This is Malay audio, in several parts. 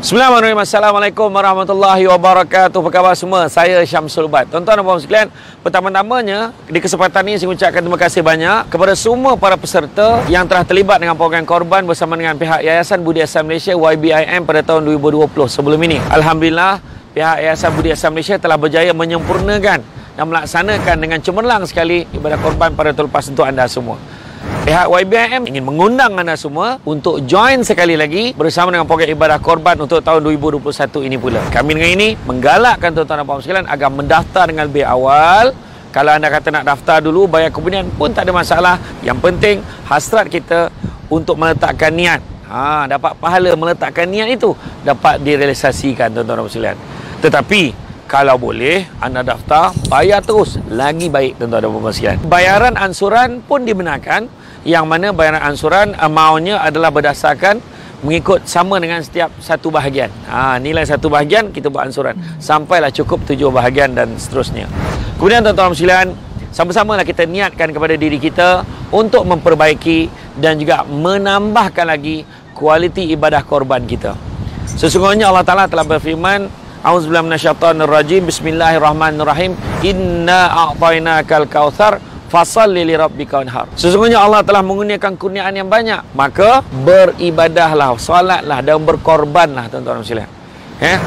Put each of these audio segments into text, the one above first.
Bismillahirrahmanirrahim. Assalamualaikum warahmatullahi wabarakatuh. Apa khabar semua? Saya Syamsul Bat. Tuan-tuan dan puan sekalian, pertama-tamanya di kesempatan ini saya ucapkan terima kasih banyak kepada semua para peserta yang telah terlibat dengan program korban bersama dengan pihak Yayasan Budi Ihsan Malaysia YBIM pada tahun 2020 sebelum ini. Alhamdulillah, pihak Yayasan Budi Ihsan Malaysia telah berjaya menyempurnakan dan melaksanakan dengan cemerlang sekali ibadah korban pada tahun lepas untuk anda semua. Pihak YBIM ingin mengundang anda semua untuk join sekali lagi bersama dengan program ibadah korban untuk tahun 2021 ini pula. Kami dengan ini menggalakkan tuan-tuan dan puan sekalian agar mendaftar dengan lebih awal. Kalau anda kata nak daftar dulu, bayar kemudian pun tak ada masalah. Yang penting hasrat kita untuk meletakkan niat. Dapat pahala meletakkan niat itu dapat direalisasikan tuan-tuan dan puan sekalian. Tetapi kalau boleh anda daftar, bayar terus, lagi baik tuan-tuan dan puan sekalian. Bayaran ansuran pun dibenarkan, yang mana bayaran ansuran amountnya adalah berdasarkan mengikut sama dengan setiap satu bahagian. Nilai satu bahagian kita buat ansuran sampailah cukup 7 bahagian dan seterusnya. Kemudian tuan-tuan sekalian, sama-samalah kita niatkan kepada diri kita untuk memperbaiki dan juga menambahkan lagi kualiti ibadah korban kita. Sesungguhnya Allah Ta'ala telah berfirman, A'udzubillahi minasyaitonirrajim, Bismillahirrahmanirrahim, Inna a'tainakal kautsar fasalli li rabbika wanhar. Sesungguhnya Allah telah mengurniakan kurniaan yang banyak, maka beribadahlah, solatlah dan berkorbanlah tuan-tuan sekalian.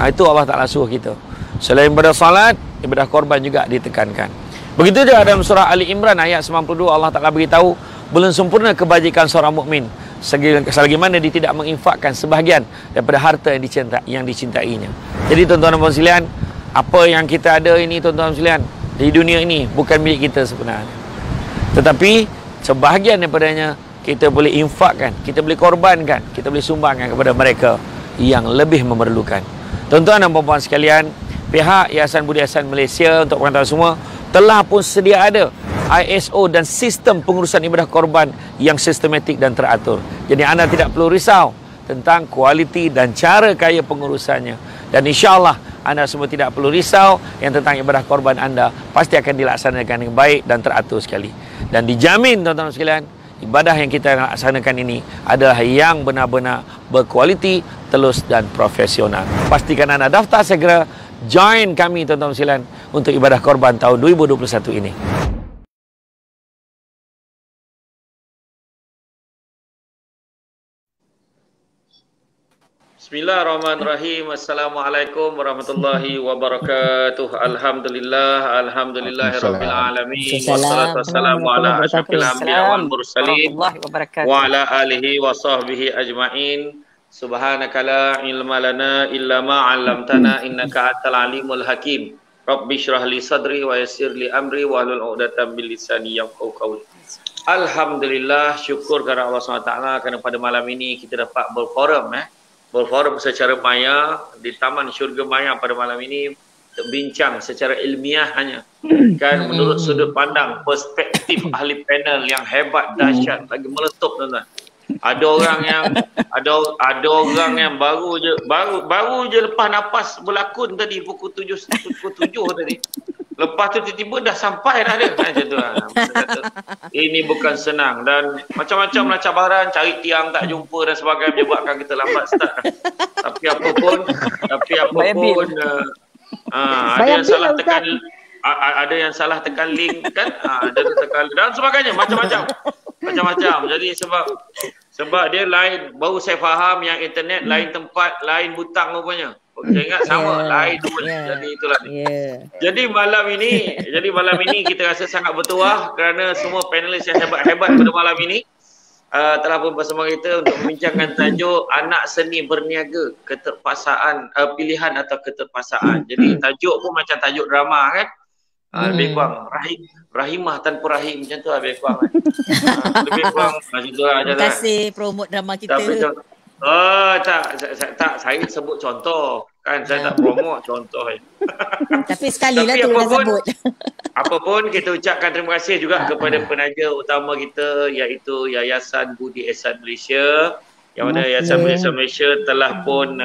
Itu Allah Ta'ala suruh kita. Selain daripada solat, ibadah korban juga ditekankan. Begitu juga dalam surah Ali Imran ayat 92, Allah Ta'ala beritahu belum sempurna kebajikan seorang mukmin selagi mana dia tidak menginfakkan sebahagian daripada harta yang dicintainya. Jadi tuan-tuan dan puan sekalian, apa yang kita ada ini tuan-tuan sekalian di dunia ini bukan milik kita sebenarnya, tetapi sebahagian daripadanya kita boleh infakkan, kita boleh korbankan, kita boleh sumbangkan kepada mereka yang lebih memerlukan. Tuan-tuan dan puan-puan sekalian, pihak Yayasan Budi Ihsan Malaysia untuk pengetahuan semua telah pun sedia ada ISO dan sistem pengurusan ibadah korban yang sistematik dan teratur. Jadi anda tidak perlu risau tentang kualiti dan cara kaya pengurusannya. Dan insya-Allah anda semua tidak perlu risau yang tentang ibadah korban anda pasti akan dilaksanakan dengan baik dan teratur sekali. Dan dijamin tuan-tuan sekalian, ibadah yang kita laksanakan ini adalah yang benar-benar berkualiti, telus dan profesional. Pastikan anda daftar segera, join kami tuan-tuan sekalian untuk ibadah korban tahun 2021 ini. Bismillahirrahmanirrahim. Assalamualaikum warahmatullahi wabarakatuh. Alhamdulillahirabbil alamin. Wassalatu wassalamu ala asyrafil anbiya wal mursalin wa ala alihi wa sahbihi ajmain. Subhanaka la ilma lana illa ma 'allamtana innaka antal alimul hakim. Rabbi shrah li sadri wa yassir li amri wa hlul 'uqdatam min lisani yafqahu qawli. Alhamdulillah, syukur kepada Allah SWT kerana pada malam ini kita dapat berforum secara maya di Taman Syurga Maya pada malam ini, bincang secara ilmiah hanya kan menurut sudut pandang perspektif ahli panel yang hebat, dahsyat, lagi meletup tuan-tuan. Ada orang yang baru je lepas nafas berlakon tadi pukul 7 tadi. Lepas tu tiba-tiba dah sampai dah dia. Macam tu lah. Ini bukan senang dan macam-macam lah cabaran, cari tiang tak jumpa dan sebagainya menyebabkan kita lambat start. Tapi apa pun ada yang salah tekan link kan, ada tekan dan sebagainya, macam-macam. Jadi sebab dia lain, baru saya faham yang internet lain tempat, lain butang rupanya. Saya ingat sama, lain rupanya. Jadi itulah. Jadi malam ini kita rasa sangat bertuah kerana semua panelis yang hebat-hebat pada malam ini telah pun bersama kita untuk membincangkan tajuk anak seni berniaga, keterpaksaan, pilihan atau keterpaksaan. Jadi tajuk pun macam tajuk drama kan. Lebih kurang rahimah tanpa rahim, macam tu lah lebih kurang kan. Lebih kurang macam tu lah. Terima kasih promote drama kita. Tak, saya sebut contoh kan, saya tak promote contoh. Tapi sekali lah tu dah sebut. Apapun kita ucapkan terima kasih juga kepada penaja utama kita, iaitu Yayasan Budi Ihsan Malaysia, yang mana Yayasan Budi Ihsan Malaysia telah pun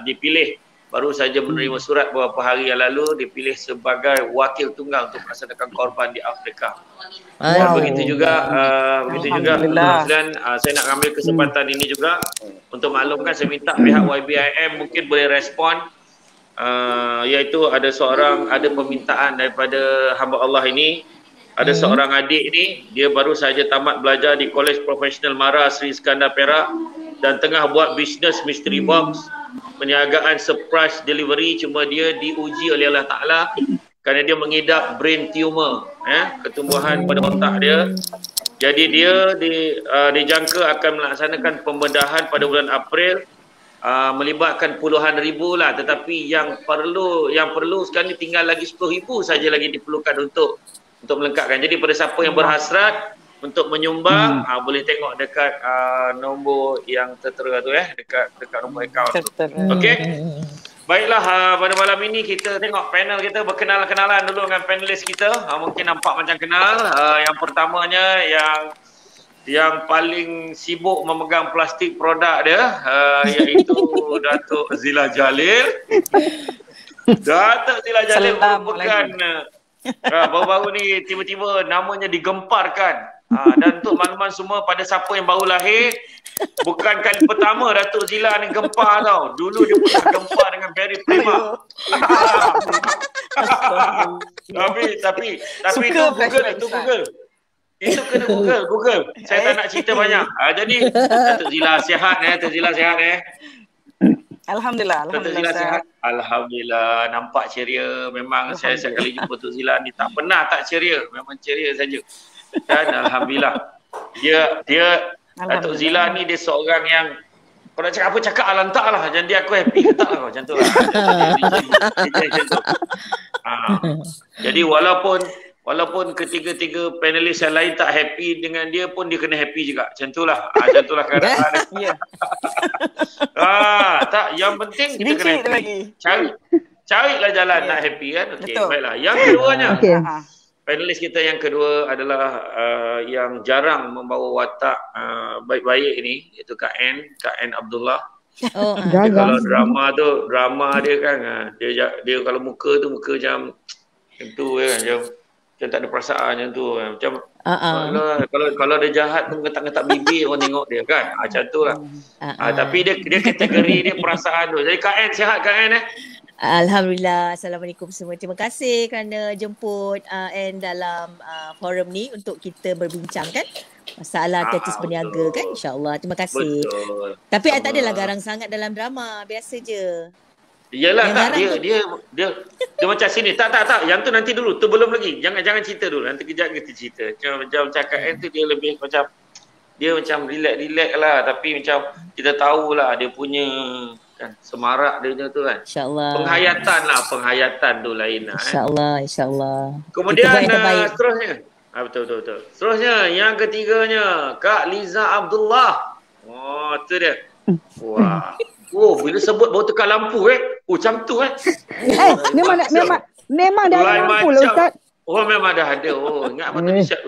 dipilih baru saja menerima surat beberapa hari yang lalu dipilih sebagai wakil tunggal untuk melaksanakan korban di Afrika. Dan begitu juga saya nak ambil kesempatan ini juga untuk maklumkan, saya minta pihak YBIM mungkin boleh respon, iaitu ada permintaan daripada hamba Allah ini. Ada seorang adik ni, dia baru saja tamat belajar di Kolej Profesional Mara Sri Iskandar Perak dan tengah buat bisnes mystery box, perniagaan surprise delivery, cuma dia diuji oleh Allah Ta'ala kerana dia mengidap brain tumor, ketumbuhan pada otak dia. Jadi dia dijangka akan melaksanakan pembedahan pada bulan April, melibatkan puluhan ribu lah, tetapi yang perlu sekarang ni tinggal lagi 10,000 saja lagi diperlukan untuk melengkapkan. Jadi pada siapa yang berhasrat untuk menyumbang, boleh tengok dekat nombor yang tertera tu, dekat nombor akaun tu. Okey. Baiklah, pada malam ini kita tengok panel kita, berkenalan-kenalan dulu dengan panelis kita. Mungkin nampak macam kenal. Yang pertamanya yang paling sibuk memegang plastik produk dia, iaitu Datuk Zila Jalil. Datuk Zila Jalil merupakan baru-baru ni tiba-tiba namanya digemparkan. Dan untuk makluman semua, pada siapa yang baru lahir, bukan kali pertama Datuk Zila ni gempar tau. Dulu dia pernah gempar dengan Barry Prima. tapi itu Google. Itu kena Google. Saya tak nak cerita banyak. Jadi Datuk Zila sihat Alhamdulillah. Datuk Zila sihat. Alhamdulillah, nampak ceria. Memang saya sekali jumpa Datuk Zila ni tak pernah tak ceria. Memang ceria saja. Dan alhamdulillah. Dia Datuk Zila ni dia seorang yang kalau nak cakap apa, cakap lantak lah. Jadi aku happy ke tak lah, macam tu lah. Jadi walaupun ketiga-tiga panelis yang lain tak happy dengan dia pun, dia kena happy juga. Macam tu lah. Macam tu lah keadaan. Tak, yang penting kita kena happy. Carilah jalan nak happy kan. Okey, baiklah. Yang keduanya, panelis kita yang kedua adalah yang jarang membawa watak baik-baik ini, iaitu Kak N Abdullah. Kalau drama dia kan, dia kalau muka macam tu kan, macam tak ada perasaan macam tu. Macam kalau dia jahat tu ngetak-ngetak bibir orang tengok dia kan. Macam tu lah. Tapi dia kategori dia perasaan tu. Jadi Kak N, sihat Kak N Alhamdulillah. Assalamualaikum semua. Terima kasih kerana jemput N dalam forum ni untuk kita berbincang kan masalah tetis berniaga kan, insyaAllah. Terima kasih. Betul. Tapi tak adalah garang sangat dalam drama, biasa je. Yalah, tak, dia macam sini. Tak. Yang tu nanti dulu. Tu belum lagi. Jangan cerita dulu. Nanti kejap kita cerita. Macam cakap tu dia lebih macam, dia macam relax lah. Tapi macam kita tahulah dia punya kan, semarak dia tu kan. InsyaAllah. Penghayatan tu lain lah. InsyaAllah. Kemudian seterusnya. Betul. Seterusnya, yang ketiganya, Kak Liza Abdullah. Oh, tu dia. Wah. Bila sebut baru tekan lampu macam tu memang dah ada lampu lah Ustaz. Memang dah ada. Ingat apa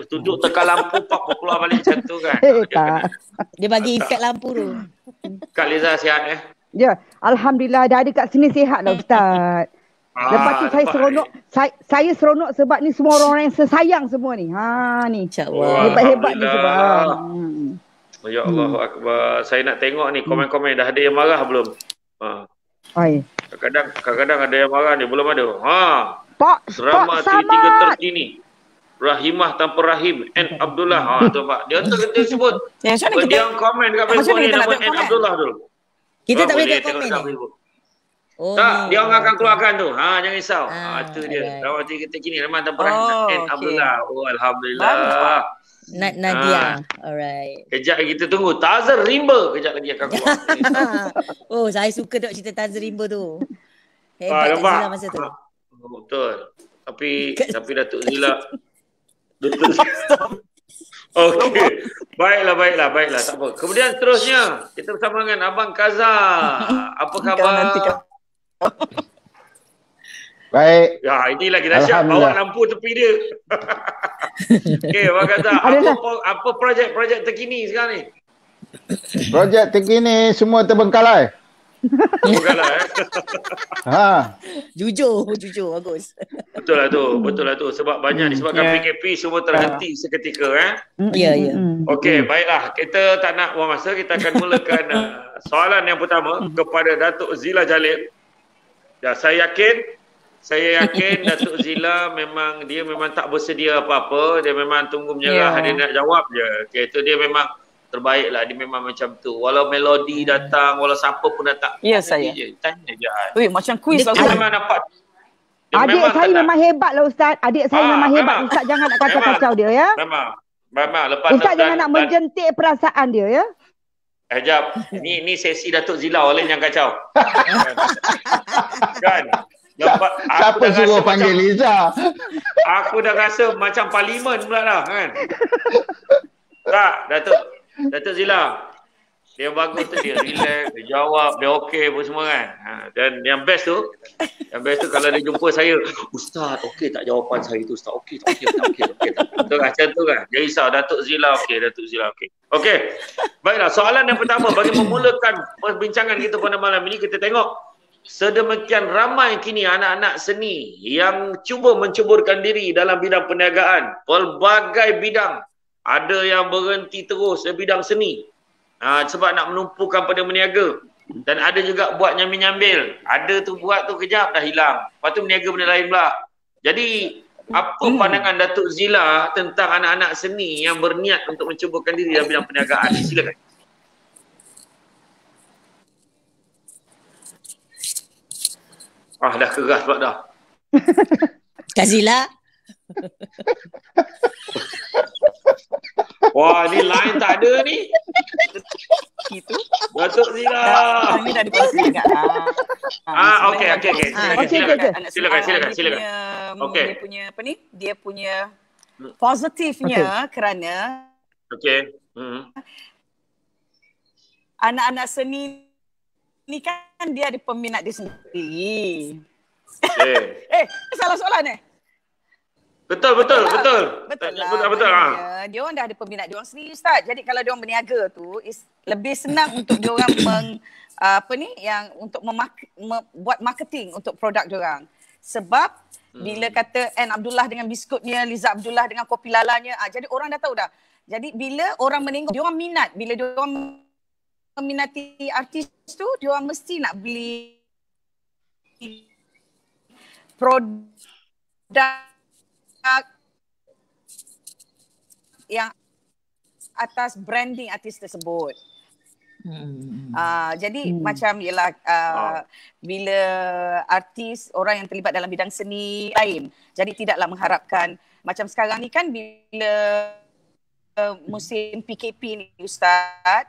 tu duduk tekan lampu pak keluar balik macam tu kan. Dia bagi efek lampu tu. Kak Liza sihat Ya, alhamdulillah dah ada kat sini sihat lah Ustaz. Lepas tu saya seronok sebab ni semua orang yang sesayang semua ni. Ni insya-Allah. Hebat-hebat ni sebab. Ya Allahu Akbar. Saya nak tengok ni komen-komen. Dah ada yang marah belum? Kadang-kadang ada yang marah ni. Belum ada. Drama TV3 terkini. Rahimah tanpa Rahim. N Abdullah. Tu Pak. Dia sebut. Dia komen kat Facebook ni nama N Abdullah tu. Kita tak boleh tengok komen ni. Tak, dia orang akan keluarkan tu. Jangan risau. Tu dia. Drama TV terkini. Rahimah tanpa Rahim. N Abdullah. Alhamdulillah. Nadia. Alright. Kejap kita tunggu. Tazer Rimba kejap lagi akan keluar. Saya suka dok cerita Tazer Rimba tu. Hebat Datuk Zila masa tu. Betul. Tapi Datuk Zila. Okey. Baiklah. Tak apa. Kemudian seterusnya kita bersama dengan Abang Kaza. Apa khabar? Baik. Ya, ini lagi dahsyat. Bawa lampu tepi dia. Okey, Abang Kaza. Apa projek-projek terkini sekarang ni? Projek terkini semua terbengkalai. Bukanlah Jujur bagus. Betul lah tu. Sebab banyak disebabkan PKP semua terhenti seketika. Ya. Okey, baiklah. Kita tak nak buang masa. Kita akan mulakan soalan yang pertama kepada Datuk Zila Jalil. Ya, saya yakin Datuk Zila memang tak bersedia apa-apa. Dia memang tunggu menyerah. Dia nak jawab je. Okey, itu dia memang terbaik lah. Dia memang macam tu. Walau melodi datang, walau siapa pun datang. Ya, saya. Tanya je. Weh, macam kuis lah. Dia memang nampak. Adik saya memang hebat lah Ustaz. Adik saya memang hebat. Ustaz jangan nak kacau-kacau dia ya. Memang. Lepas Ustaz jangan nak menjentik perasaan dia ya. Jap. Ni sesi Datuk Zila oleh yang kacau. Kan? Siapa suruh panggil Liza? Aku dah rasa macam parlimen pula dah kan. Tak, Datuk Zila. Dia bagus tu, dia relax, dia jawab, dia okey pun semua kan. Dan yang best tu kalau dia jumpa saya, Ustaz, okey tak jawapan saya tu Ustaz? Okey tak? Betul macam tu kan? Dia risau, Datuk Zila okey. Okey. Baiklah, soalan yang pertama bagi memulakan perbincangan kita pada malam ini, kita tengok sedemikian ramai kini anak-anak seni yang cuba menceburkan diri dalam bidang perniagaan, pelbagai bidang. Ada yang berhenti terus di bidang seni. Sebab nak menumpukan pada meniaga. Dan ada juga buat nyambil-nyambil. Ada tu buat tu kejap dah hilang. Lepas tu meniaga benda lain pula. Jadi apa pandangan Datuk Zila tentang anak-anak seni yang berniat untuk mencubakan diri dalam bidang perniagaan? Silakan. Dah keras pula dah. Kak Zila. Wah, ni line tak ada ni. Itu. Datuk Zila. Kami dah dikongsi dekat. Okey. Silakan. Okey. Dia punya apa ni? Dia punya positifnya kerana anak-anak seni ni kan dia ada peminat dia sendiri. Salah soalan Betul. Dia orang dah ada peminat dia orang sendiri Ustaz. Jadi kalau dia orang berniaga tu lebih senang untuk dia orang buat marketing untuk produk dia orang. Sebab bila kata Ann Abdullah dengan biskutnya, Liza Abdullah dengan kopi lalanya, jadi orang dah tahu dah. Jadi bila orang menengok, dia orang minat. Bila dia orang meminati artis tu, dia orang mesti nak beli produk yang atas branding artis tersebut. Jadi macam ialah bila artis, orang yang terlibat dalam bidang seni lain, jadi tidaklah mengharapkan macam sekarang ni kan bila musim PKP ni Ustaz,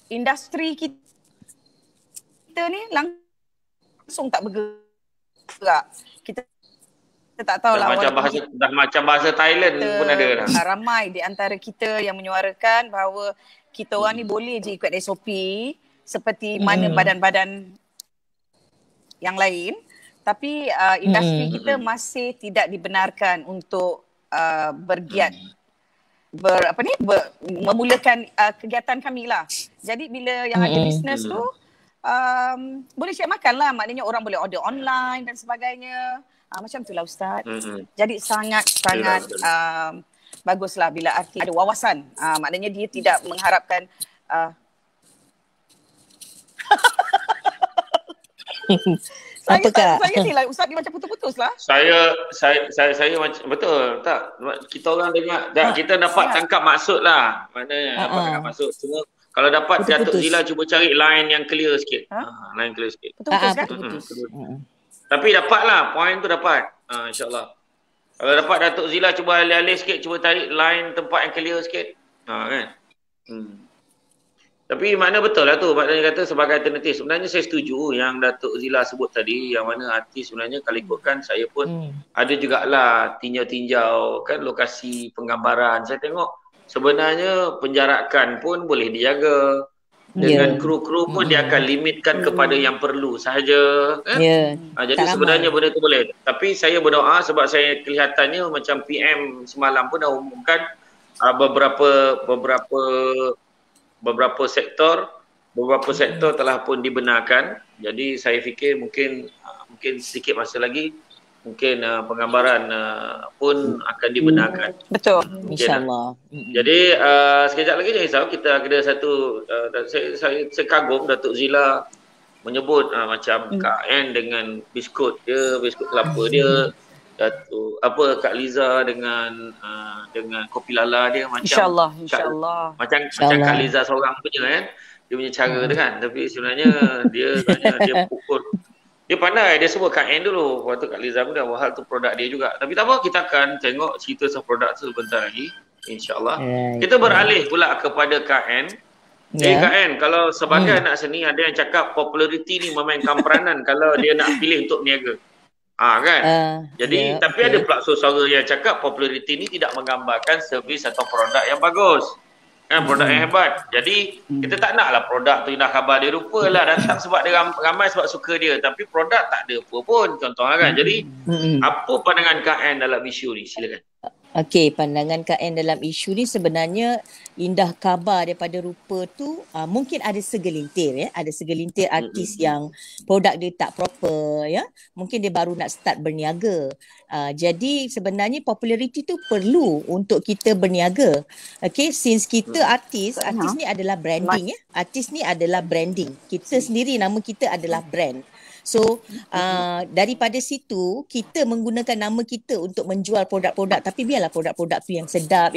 industri kita ni langsung tak bergerak. Kita tak tahu lah. Macam bahasa Thailand pun ada lah. Ramai di antara kita yang menyuarakan bahawa kita orang ni boleh je ikut SOP seperti mana badan-badan yang lain. Tapi industri kita masih tidak dibenarkan untuk bergiat memulakan kegiatan kami lah. Jadi bila yang ada business tu boleh siap makan lah. Maknanya orang boleh order online dan sebagainya. Macam itulah Ustaz. Jadi sangat baguslah bila artis ada wawasan. Maknanya dia tidak mengharapkan Apakah? Saya ni lah Ustaz, dia macam putus-putus lah. Saya macam betul tak? Kita orang dengar, kita dapat tangkap maksud lah. Maknanya dapat tangkap maksud. Cuma kalau dapat Datuk Zila cuba cari line yang clear sikit. Line clear sikit. Putus-putus kan? Tapi dapatlah, poin tu dapat. InsyaAllah. Kalau dapat Datuk Zila cuba alih-alih sikit, cuba tarik line tempat yang clear sikit. Kan? Tapi makna betul lah tu. Maknanya kata sebagai alternatif. Sebenarnya saya setuju yang Datuk Zila sebut tadi, yang mana artis sebenarnya kalau ikutkan saya pun ada jugalah tinjau-tinjau kan lokasi penggambaran. Saya tengok sebenarnya penjarakan pun boleh dijaga. Dengan kru-kru pun dia akan limitkan kepada yang perlu sahaja kan? Jadi sebenarnya benda tu boleh. Tapi saya berdoa sebab saya kelihatannya macam PM semalam pun dah umumkan beberapa sektor beberapa sektor telah pun dibenarkan. Jadi saya fikir mungkin sedikit masa lagi mungkin penggambaran pun akan dibenarkan. Betul. InsyaAllah. Jadi sekejap lagi jangan risau, kita ada satu saya kagum Datuk Zila menyebut macam Kak N dengan biskut kelapa dia, Kak Liza dengan kopi lala dia macam InsyaAllah. macam Kak Liza seorang punya kan. Dia punya cara tu kan, tapi sebenarnya dia pukul. Dia pandai, dia sebut Kak N dulu. Waktu Kak Liza pun dah hal tu produk dia juga. Tapi tak apa, kita akan tengok cerita pasal produk tu sebentar lagi. InsyaAllah. Kita beralih pula kepada Kak N. Kak N, kalau sebagai anak seni ada yang cakap populariti ni memainkan peranan kalau dia nak pilih untuk berniaga. Kan? Jadi, tapi ada pula suara yang cakap populariti ni tidak menggambarkan servis atau produk yang bagus. Kan, produk yang hebat. Jadi kita tak naklah produk tu indah khabar dia, rupalah datang sebab dia ramai sebab suka dia, tapi produk tak ada apa pun, contohnya kan. Jadi apa pandangan Kak N dalam isu ni? Silakan. Okey, pandangan Kak N dalam isu ni sebenarnya indah khabar daripada rupa tu mungkin ada segelintir ada segelintir artis yang produk dia tak proper mungkin dia baru nak start berniaga. Jadi sebenarnya populariti tu perlu untuk kita berniaga. Okey, since kita artis ni adalah branding artis ni adalah branding. Kita sendiri nama kita adalah brand. So daripada situ kita menggunakan nama kita untuk menjual produk-produk, tapi biarlah produk-produk tu yang sedap,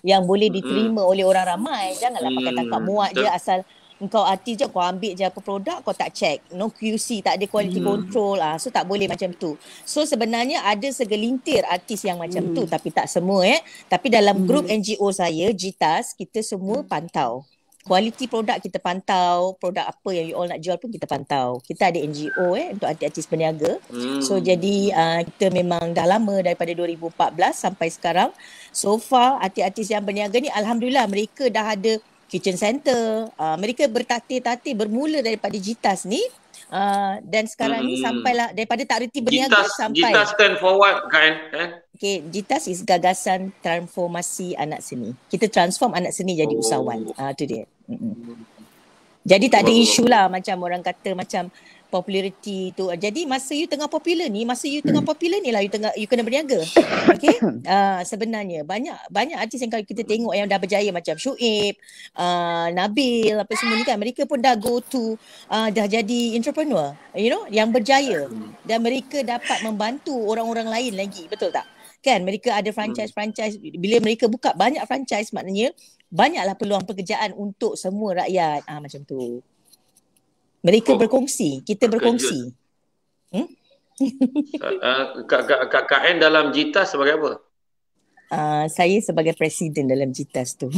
yang boleh diterima oleh orang ramai. Janganlah pakai takat muat je asal engkau artis je kau ambil je apa produk kau tak check, no QC, tak ada quality control. So tak boleh macam tu. So sebenarnya ada segelintir artis yang macam tu, tapi tak semua Tapi dalam grup NGO saya Jitas, kita semua pantau kualiti produk, kita pantau produk apa yang you all nak jual pun kita pantau. Kita ada NGO untuk artis berniaga. So jadi kita memang dah lama daripada 2014 sampai sekarang. So far artis-artis yang berniaga ni alhamdulillah mereka dah ada kitchen center. Mereka bertatih-tatih bermula daripada Jitas ni. Dan sekarang ni sampailah daripada tak reti berniaga sampai Jitas stand for what kan? Okay, Jitas is gagasan transformasi anak seni. Kita transform anak seni jadi usahawan. Tu dia. Jadi tak ada isu lah macam orang kata macam populariti tu. Jadi masa you tengah popular ni lah you kena berniaga. Okay? Sebenarnya banyak artis yang kalau kita tengok yang dah berjaya macam Syuib, Nabil apa semua ni kan, mereka pun dah go to dah jadi entrepreneur, yang berjaya, dan mereka dapat membantu orang-orang lain lagi, betul tak? Kan mereka ada franchise. Bila mereka buka banyak franchise, maknanya banyaklah peluang pekerjaan untuk semua rakyat. Macam tu. Mereka berkongsi, kita berkongsi. Kak N dalam Jitas sebagai apa? Saya sebagai presiden dalam Jitas tu.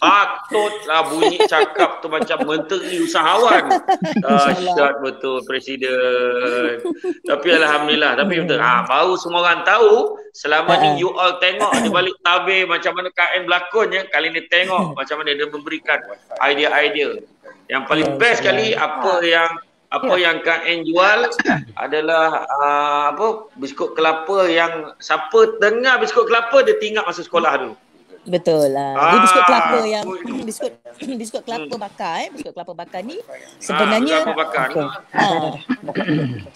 Patutlah bunyi cakap tu macam menteri usahawan. Dahsyat betul presiden. Tapi alhamdulillah, tapi betul. Baru semua orang tahu selama ni you all tengok di balik tabir macam mana Kak N berlakonnya, kali ni tengok macam mana dia memberikan idea-idea. Yang paling best sekali apa yang Kak N jual adalah biskut kelapa yang siapa dengar biskut kelapa dia tinggal masa sekolah dulu. Betul lah. Dia biskut kelapa yang biskut kelapa bakar biskut kelapa bakar ni sebenarnya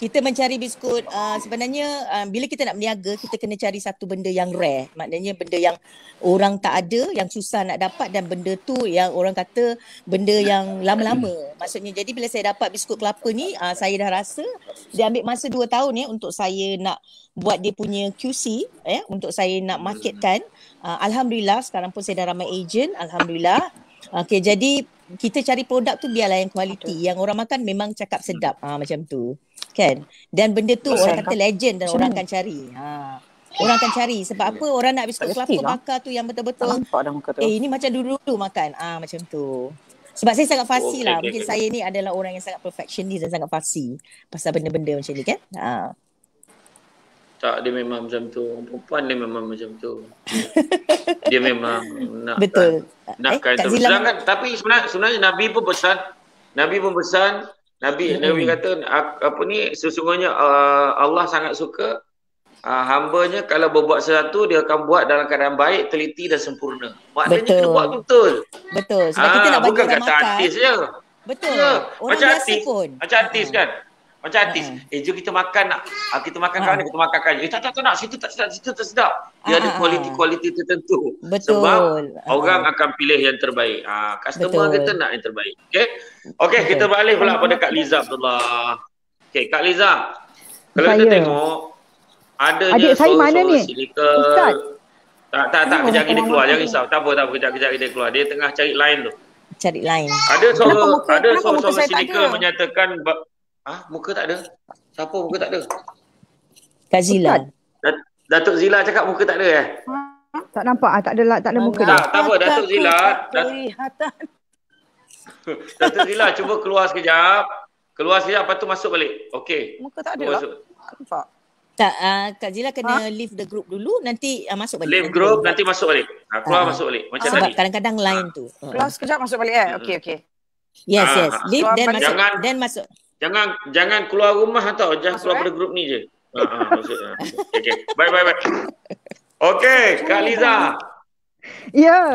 kita mencari biskut sebenarnya bila kita nak berniaga kita kena cari satu benda yang rare. Maknanya benda yang orang tak ada, yang susah nak dapat, dan benda tu yang orang kata benda yang lama-lama. Maksudnya jadi bila saya dapat biskut kelapa ni saya dah rasa dia ambil masa 2 tahun untuk saya nak buat dia punya QC untuk saya nak marketkan. Alhamdulillah sekarang pun saya dah ramai agent, alhamdulillah. Okey, jadi kita cari produk tu biarlah yang kualiti, yang orang makan memang cakap sedap, macam tu kan. Dan benda tu orang kata legend dan orang akan cari. Orang akan cari sebab apa? Orang nak biskut kelapa bakar tu yang betul-betul ini macam dulu-dulu makan, macam tu. Sebab saya sangat fasi lah. Mungkin saya ni adalah orang yang sangat perfectionist dan sangat fasi pasal benda-benda macam ni kan. Tak, dia memang macam tu. Perempuan dia memang macam tu. Dia memang nak betul. Nakkan tu. Sedangkan tapi sebenarnya Nabi pun pesan, Nabi kata sesungguhnya Allah sangat suka hambanya kalau berbuat sesuatu dia akan buat dalam keadaan baik, teliti dan sempurna. Maknanya kena buat betul. Betul. Sebab kita nak bagi bukan orang kata makan. artis je. Betul. Ya, Orang macam biasa artis, pun. macam artis kan. Macam artis. Jom kita makan nak. Kita makan kat mana? Kita makan kat. Tak nak. Situ tak sedap. Situ tak sedap. Dia ada kualiti-kualiti tertentu. Betul. Sebab orang akan pilih yang terbaik. Customer kita nak yang terbaik. Okey, kita balik pula pada Kak Liza Abdullah. Okey, Kak Liza. Kalau kita tengok adanya adik saya mana ni? Ustaz. Tak. Kejap dia keluar. Jangan risau. Tak apa. Kejap dia keluar. Dia tengah cari line tu. Cari line. Ada suara muka saya tak sinikal ada? menyatakan muka tak ada. Siapa muka tak ada? Kak Zila. Datuk Zila cakap muka tak ada Tak nampak tak ada muka dia. Tak apa Datuk Zila. Kelihatan. Datuk Zila cuba keluar sekejap. Lepas tu masuk balik. Okey. Muka tak ada lah. Nampak. Tak, Kak Zila kena leave the group dulu, nanti masuk balik. Leave group, nanti masuk balik. Keluar masuk balik. Macam sebab tadi. kadang-kadang line tu. Keluar sekejap masuk balik Okey. Yes. Leave Keluar then masuk. Jangan keluar rumah tau. Jangan keluar pada grup ni je. Maksud. Okey. Bye. Okey, Kak Liza. Ya.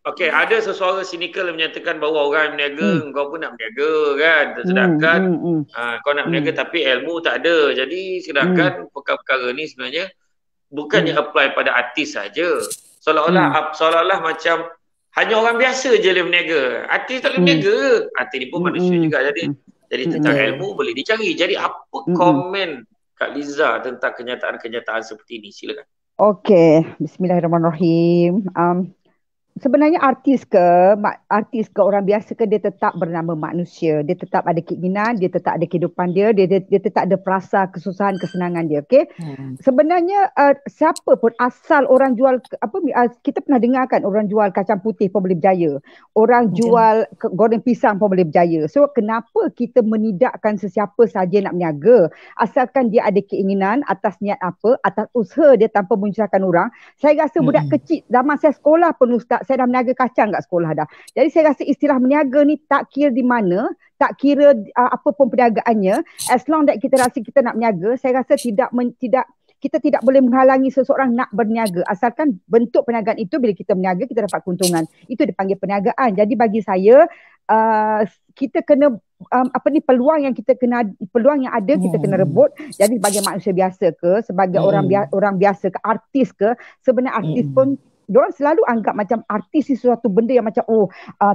Okey, ada sesuara sinikal yang menyatakan bahawa orang yang berniaga, kau pun nak berniaga kan. Sedangkan kau nak berniaga tapi ilmu tak ada. Jadi sedangkan perkara-perkara ni sebenarnya bukannya apply pada artis saja. Seolah-olah macam hanya orang biasa je boleh berniaga. Artis tak boleh berniaga. Artis ni pun manusia juga. Jadi tentang ilmu boleh dicari. Jadi apa komen Kak Liza tentang kenyataan-kenyataan seperti ini? Silakan. Okey, bismillahirrahmanirrahim. Sebenarnya artis ke orang biasa ke, dia tetap bernama manusia. Dia tetap ada keinginan, dia tetap ada kehidupan dia tetap ada perasa kesusahan, kesenangan dia. Okey. Sebenarnya siapa pun asal orang jual kita pernah dengar kan orang jual kacang putih pun boleh berjaya. Orang jual goreng pisang pun boleh berjaya. So kenapa kita menidakkan sesiapa saja nak berniaga asalkan dia ada keinginan atas niat apa, atas usaha dia tanpa menyusahkan orang. Saya rasa budak kecil zaman saya sekolah pun Ustaz, saya dah meniaga kacang kat sekolah dah. Jadi saya rasa istilah meniaga ni tak kira di mana, tak kira apa pun perniagaannya, as long that kita rasa kita nak meniaga, saya rasa kita tidak boleh menghalangi seseorang nak berniaga asalkan bentuk perniagaan itu bila kita berniaga kita dapat keuntungan. Itu dipanggil perniagaan. Jadi bagi saya kita kena peluang yang ada kita kena rebut. Jadi sebagai manusia biasa ke, sebagai orang biasa ke, artis ke, sebenarnya artis pun diorang selalu anggap macam artis ni sesuatu benda yang macam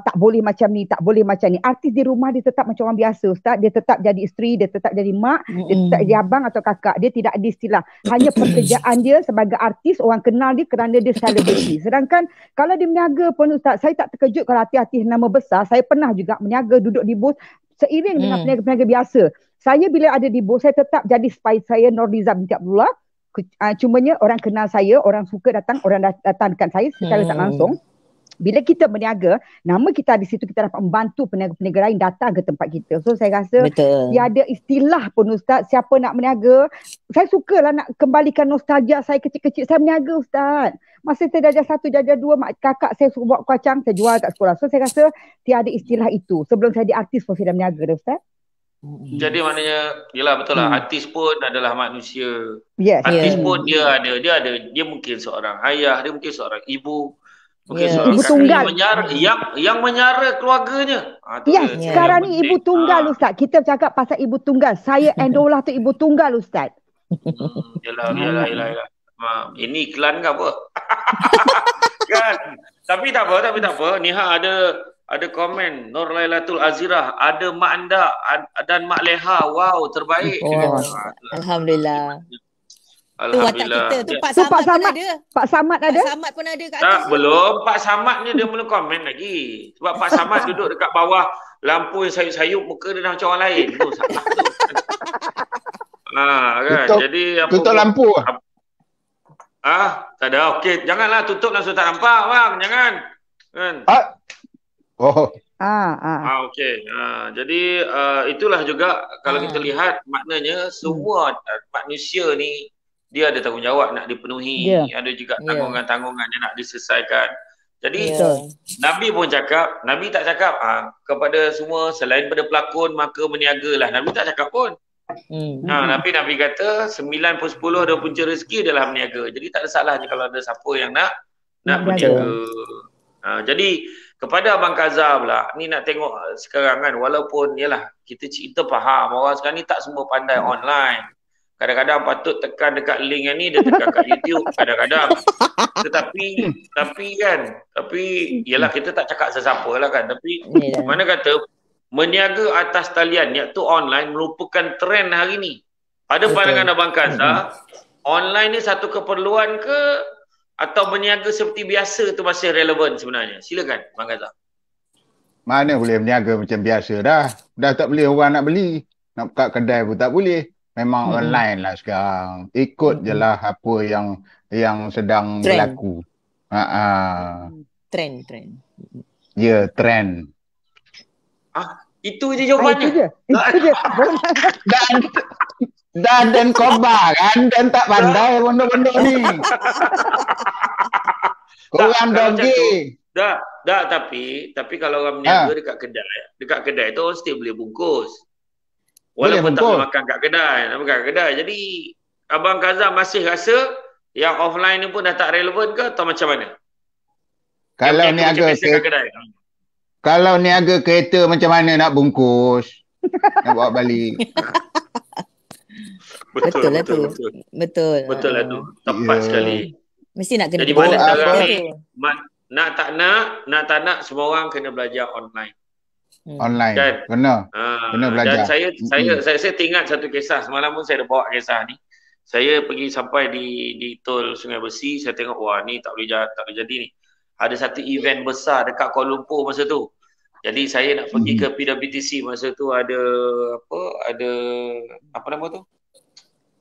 tak boleh macam ni, tak boleh macam ni. Artis di rumah dia tetap macam orang biasa Ustaz. Dia tetap jadi isteri, dia tetap jadi mak, dia tetap jadi abang atau kakak. Dia tidak ada istilah. Hanya pekerjaan dia sebagai artis, orang kenal dia kerana dia selebriti. Sedangkan kalau dia meniaga pun Ustaz, saya tak terkejut kalau artis nama besar. Saya pernah juga meniaga, duduk di booth seiring dengan peniaga-peniaga biasa. Saya bila ada di booth, saya tetap jadi spy saya Nurliza binti Abdullah. Cumanya orang kenal saya, orang suka datang, orang datang dekat saya secara tak langsung. Bila kita berniaga, nama kita di situ, kita dapat membantu peniaga-peniaga lain datang ke tempat kita. So saya rasa tiada istilah pun Ustaz, siapa nak berniaga. Saya sukalah nak kembalikan nostalgia saya kecil-kecil. Saya berniaga Ustaz. Masa saya darjah 1, darjah 2, mak kakak saya suruh buat kacang, saya jual kat sekolah. So saya rasa tiada istilah itu. Sebelum saya jadi artis pun saya dah berniaga dah Ustaz. Jadi maknanya yelah betul lah, artis pun adalah manusia. Artis pun dia mungkin seorang ayah, dia mungkin seorang ibu, mungkin seorang ibu tunggal yang menyara keluarganya. Sekarang ni ibu tunggal Ustaz. Kita cakap pasal ibu tunggal. Saya Endolah tu ibu tunggal Ustaz. Yalah. Ini iklan ke apa? Kan? Tapi tak apa. Niha ada komen Nur Lailatul Azirah, ada mak anda dan mak Leha. Wow, terbaik. Alhamdulillah. Alhamdulillah. Tu watak kita. Tu Pak Samad pun ada. Pak Samad ada? Pak Samad pun ada kat atas. Tak, belum. Pak Samad ni dia belum komen lagi. Sebab Pak Samad duduk dekat bawah lampu yang sayup-sayup, muka dia dah macam orang lain. Tu salah tu. Kan. Jadi apa tutup lampu. Tak ada. Okey, janganlah tutup langsung tak nampak bang. Jangan. Kan? Okey. Jadi itulah juga kalau kita lihat maknanya semua manusia ni dia ada tanggungjawab nak dipenuhi, ada juga tanggungan-tanggungan yang nak diselesaikan. Jadi Nabi pun cakap, Nabi tak cakap kepada semua selain pada pelakon maka berniagalah. Nabi tak cakap pun. Nabi kata 9 per 10 ada punca rezeki adalah berniaga. Jadi tak ada salahnya kalau ada siapa yang nak berniaga. Jadi kepada Abang Kazar pula, ni nak tengok sekarang kan, walaupun yalah kita faham orang sekarang ni tak semua pandai online. Kadang-kadang patut tekan dekat link yang ni, dia tekan kat YouTube kadang-kadang. Tapi yalah kita tak cakap sesiapa lah kan. Tapi mana kata meniaga atas talian iaitu online merupakan trend hari ni. Pada pandangan Abang Kazar, online ni satu keperluan ke atau berniaga seperti biasa tu masih relevan sebenarnya? Silakan Abang Kazar. Mana boleh berniaga macam biasa dah. Dah tak boleh orang nak beli. Nak buka kedai pun tak boleh. Memang online lah sekarang. Ikut je lah apa yang sedang berlaku. Trend. Ya, trend. Itu je jawapannya. Itu je. Dan kobar kan. Dan tak pandai benda-benda ni. Korang dogi. Tapi kalau orang berniaga dekat kedai tu orang still boleh bungkus. Walaupun tak boleh makan kat kedai. Jadi Abang Kazar masih rasa yang offline ni pun dah tak relevan ke atau macam mana? Kalau niaga kereta macam mana nak bungkus? Nak bawa balik. Betul lah tu. Betul lah tu. Tepat sekali. Mesti nak kena. Jadi mana sekarang ni nak tak nak semua orang kena belajar online. Online. Kan? Kena belajar. Dan saya ingat satu kisah. Semalam pun saya ada bawa kisah ni. Saya pergi sampai di tol Sungai Besi, saya tengok wah ni tak boleh jadi ni. Ada satu event besar dekat Kuala Lumpur masa tu. Jadi saya nak pergi ke PWTC masa tu ada apa nama tu?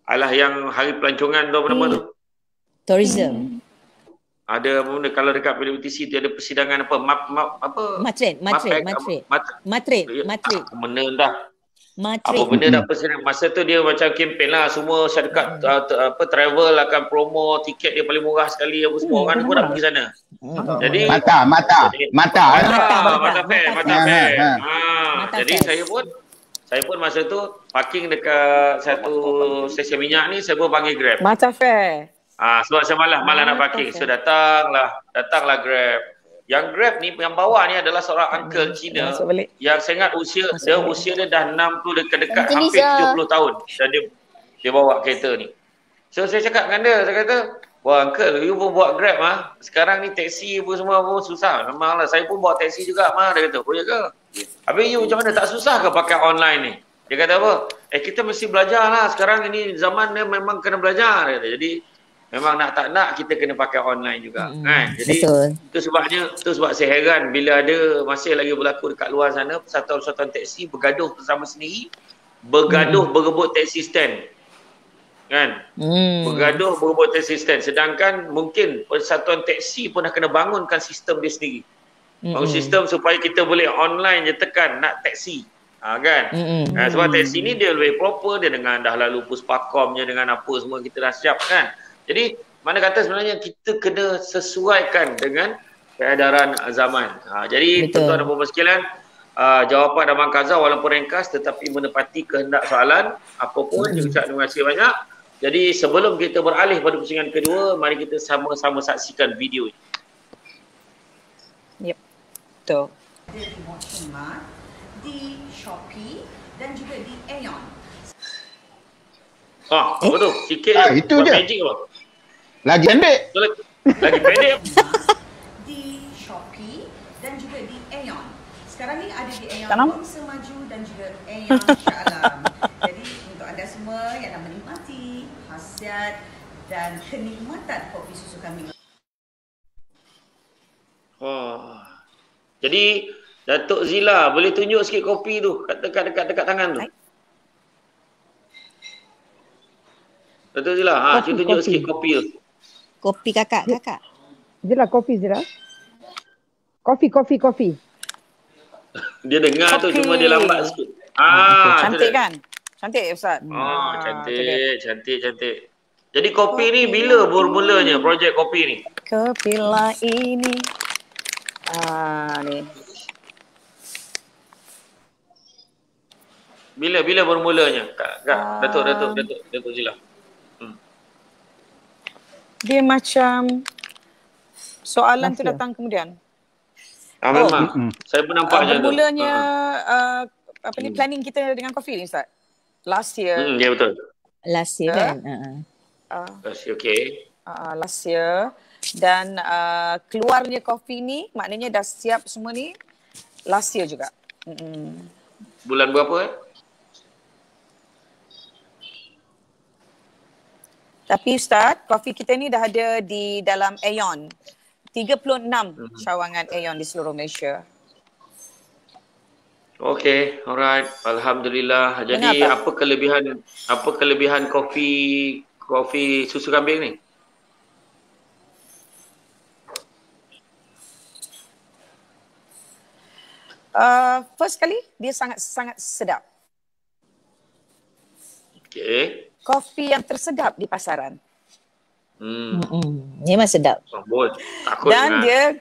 Alah yang hari pelancongan tu apa nama tu? Tourism. Ada benda kalau dekat PWTC tu ada persidangan apa? Matret. Benda dah. Apa benda dah persidangan. Masa tu dia macam kempen lah. Semua syarikat travel akan promo tiket dia paling murah sekali. Apa semua orang pun nak pergi sana. Jadi Mata fair. Jadi saya pun masa tu parking dekat satu stesen minyak ni, saya pun panggil Grab. Mata fair. Sebab saya malah nak parking. So datanglah Grab. Yang Grab ni yang bawa ni adalah seorang uncle Cina yang saya ingat usia dia dah 60 dekat hampir 70 tahun dan dia bawa kereta ni. So saya cakap dengan dia, saya kata, "Wah uncle, you pun buat Grab Sekarang ni taksi pun semua pun susah. Memanglah saya pun bawa taksi juga Dia kata, "Oh ya ke? Habis you macam mana, tak susah ke pakai online ni?" Dia kata apa? Kita mesti belajar lah. Sekarang ini zaman ni memang kena belajar. Dia kata. Jadi memang nak tak nak kita kena pakai online juga kan. Jadi itu sebab saya heran bila ada masih lagi berlaku dekat luar sana persatuan-persatuan taksi bergaduh bersama sendiri, berebut taksi stand. Kan? Bergaduh berebut taksi stand, sedangkan mungkin persatuan taksi pun dah kena bangunkan sistem dia sendiri. Bangun sistem supaya kita boleh online je tekan nak taksi. Kan? Sebab taksi ni dia lebih proper, dia dengan dah lalu puspakomnya dengan apa semua kita dah siap kan. Jadi, mana kata sebenarnya kita kena sesuaikan dengan keedaran zaman. Jadi, tuan-tuan dan puan-puan sekalian, jawapan Abang Kazar walaupun ringkas tetapi menepati kehendak soalan. Apapun, saya ucap terima kasih banyak. Jadi, sebelum kita beralih pada pusingan kedua, mari kita sama-sama saksikan video ini. Yep, betul. Di Shopee dan juga di Aeon. Apa tu? Sikit itu je. Magic apa? Lagi pendek. Lagi pendek. Di Shopee dan juga di Aeon. Sekarang ni ada di Aeon Semaju dan juga Aeon Shah Alam. Jadi untuk anda semua yang nak menikmati khasiat dan kenikmatan kopi susu kami. Jadi Datuk Zila boleh tunjuk sikit kopi tu dekat tangan tu. Datuk Zila, cuba tunjuk sikit kopi tu. Kopi kakak. Zila, kopi Zila. Kopi. Dia dengar tu, cuma dia lambat sikit. Cantik kan? Cantik Ustaz. Cantik. Jadi kopi ni bila bermulanya projek kopi ni? Kopilah ini. Ni. Bila bermulanya? Datuk Zila. Dia macam soalan tu datang kemudian. Memang. Saya pun nampak macam tu. Bermulanya planning kita dengan kopi ni Ustaz. Last year. Ya betul. Last year kan. Okay. Last year. Dan keluarnya kopi ni maknanya dah siap semua ni last year juga. Bulan berapa Tapi Ustaz, kopi kita ni dah ada di dalam Aeon. 36 cawangan Aeon di seluruh Malaysia. Okay, alright. Alhamdulillah. Jadi apa kelebihan kopi susu kambing ni? First kali dia sangat sedap. Okay. Kopi yang tersedap di pasaran. Memang sedap. Takut dan dia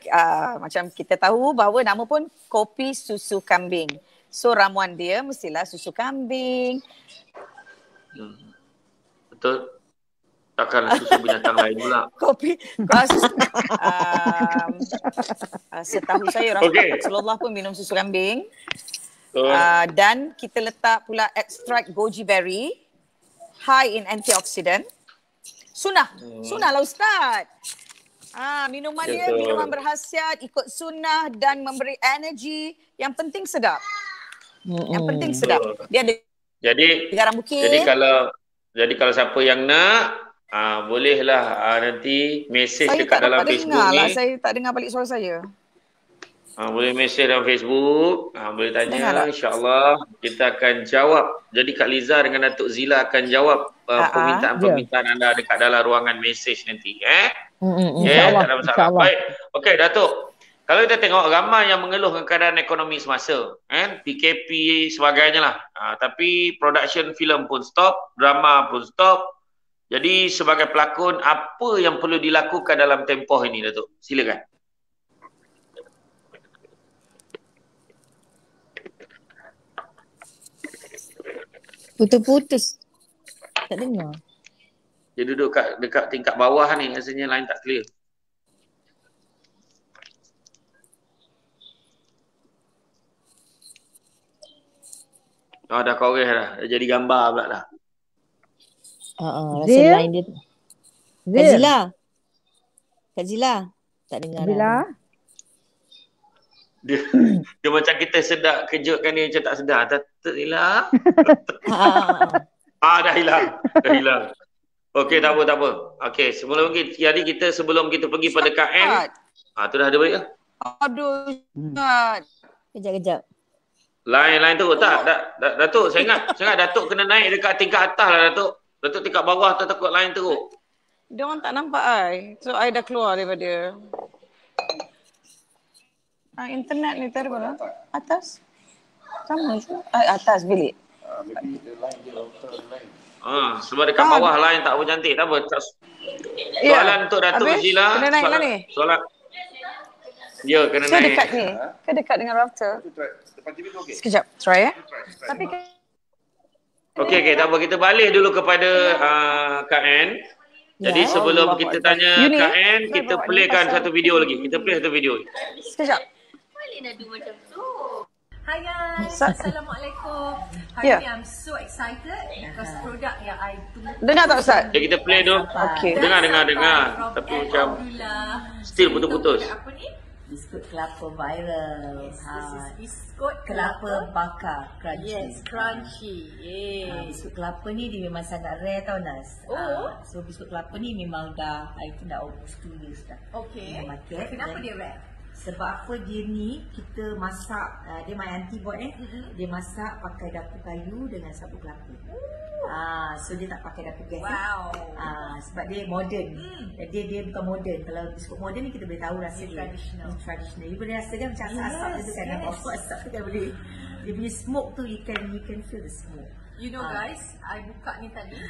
macam kita tahu bahawa nama pun kopi susu kambing. So ramuan dia mestilah susu kambing. Betul. Takkan susu binatang lain pula. Kopi setahu saya Rasulullah pun minum susu kambing. Dan kita letak pula ekstrak goji berry, high in antioxidant. Sunnah lah Ustaz. Minuman dia minuman berkhasiat, ikut sunnah dan memberi energi. Yang penting sedap. Dia ada garam bukit. Jadi kalau siapa yang nak, bolehlah nanti mesej dekat dalam Facebook ni. Saya tak dengar balik suara saya. Boleh mesej dalam Facebook, boleh tanya, insyaAllah kita akan jawab. Jadi Kak Liza dengan Datuk Zila akan jawab permintaan anda dekat dalam ruangan mesej nanti. InsyaAllah. Tak ada masalah. Baik. Okey Datuk, kalau kita tengok ramai yang mengeluh keadaan ekonomi semasa, PKP sebagainya lah. Tapi production filem pun stop, drama pun stop. Jadi sebagai pelakon, apa yang perlu dilakukan dalam tempoh ini Datuk? Silakan. Putus-putus. Tak dengar. Dia duduk dekat tingkat bawah ni, rasanya line tak clear. Dah koreh dah. Dah jadi gambar pula dah. Rasa line dia. Kak Zila. Tak dengar dah. Dia macam kita sedap kejutkan dia macam tak sedar. Tak hilang. Dah hilang. Okey, tak apa. Okey, sebelum kita pergi pada KM. Tu dah ada balik ke? Aduh. Kejap. Line tu tak. Datuk, saya ingat Datuk kena naik dekat tingkat atas lah Datuk. Datuk tingkat bawah tu takut line teruk. Dia orang tak nampak I. So I dah keluar daripada internet ni tadi mana? Atas? Sama je. Atas bilik. Sebab dekat bawah line tak apa cantik. Tak apa. Soalan untuk Datuk Zila. Kena naik lah ni. Soalan. Ya, kena naik. Dekat ni. Ke dekat dengan router? Sekejap. Try Tapi Okey, tak apa. Kita balik dulu kepada Kak Ann. Jadi sebelum kita tanya Kak Ann, kita playkan satu video lagi. Kita play satu video. Sekejap. Boleh nak do macam tu. Hi guys, Assalamualaikum. Hari ni I'm so excited because produk yang I tunggu. Dengar tak Ustaz? Kita play tu. Okey. Dengar. Tapi macam still putus-putus. Apa ni? Biskut kelapa viral. This is biskut kelapa bakar crunchy. Yes, crunchy. Biskut kelapa ni dia memang sangat rare tau Nas. So biskut kelapa ni memang dah itu dah almost 2 years dah. Okay. Market. Kenapa dia rare? Sebab apa dia ni kita masak, dia my auntie buat dia masak pakai dapur kayu dengan sabut kelapa. So dia tak pakai dapur gas. Wow. Sebab dia modern. Dia bukan modern. Kalau biskut modern ni kita boleh tahu rasa dia traditional. You boleh rasa kan macam asap tu kan, apa asap tu kan boleh. Dia punya smoke tu you can feel the smoke. You know guys, I buka ni tadi,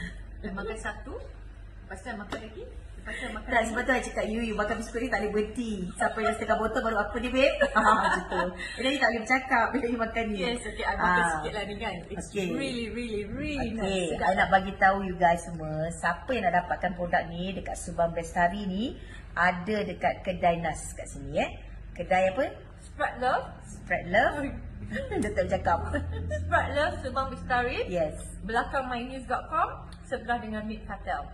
makan satu, lepas tu I makan lagi. Tak, sebab tu I cakap you makan biskut ni tak boleh berhenti. Sampai yang setengah botol baru apa dia babe? Macam tu. Jadi tak boleh bercakap bila you makan ni. Yes, okay, I makan sikit lah ni kan. It's really nice. I nak bagi tahu you guys semua, siapa yang nak dapatkan produk ni dekat Subang Bestari ni, ada dekat kedai Nas kat sini Kedai apa? Spread Love. Spread Love. Dia tak cakap. Spread Love Subang Bestari. Yes. Belakang mynews.com, sebelah dengan Mid Patel.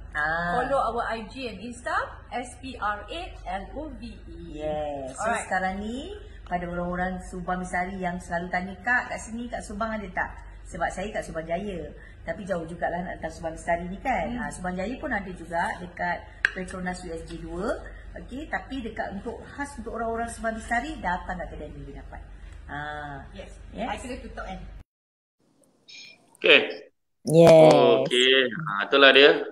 Follow our IG and Insta SPR8LOVE. Yes. So sekarang ni pada orang-orang Subang Bestari yang selalu tanya, Kak, kat sini kat Subang ada tak? Sebab saya kat Subang Jaya. Tapi jauh jugalah nak datang Subang Bestari ni kan. Subang Jaya pun ada juga dekat Petronas USG 2. Okey, tapi dekat khas untuk orang-orang Subang Bestari, datang kat kedai ni dia dapat. Yes. I kena tutup kan. Okay. Yes. Okay. Itulah dia.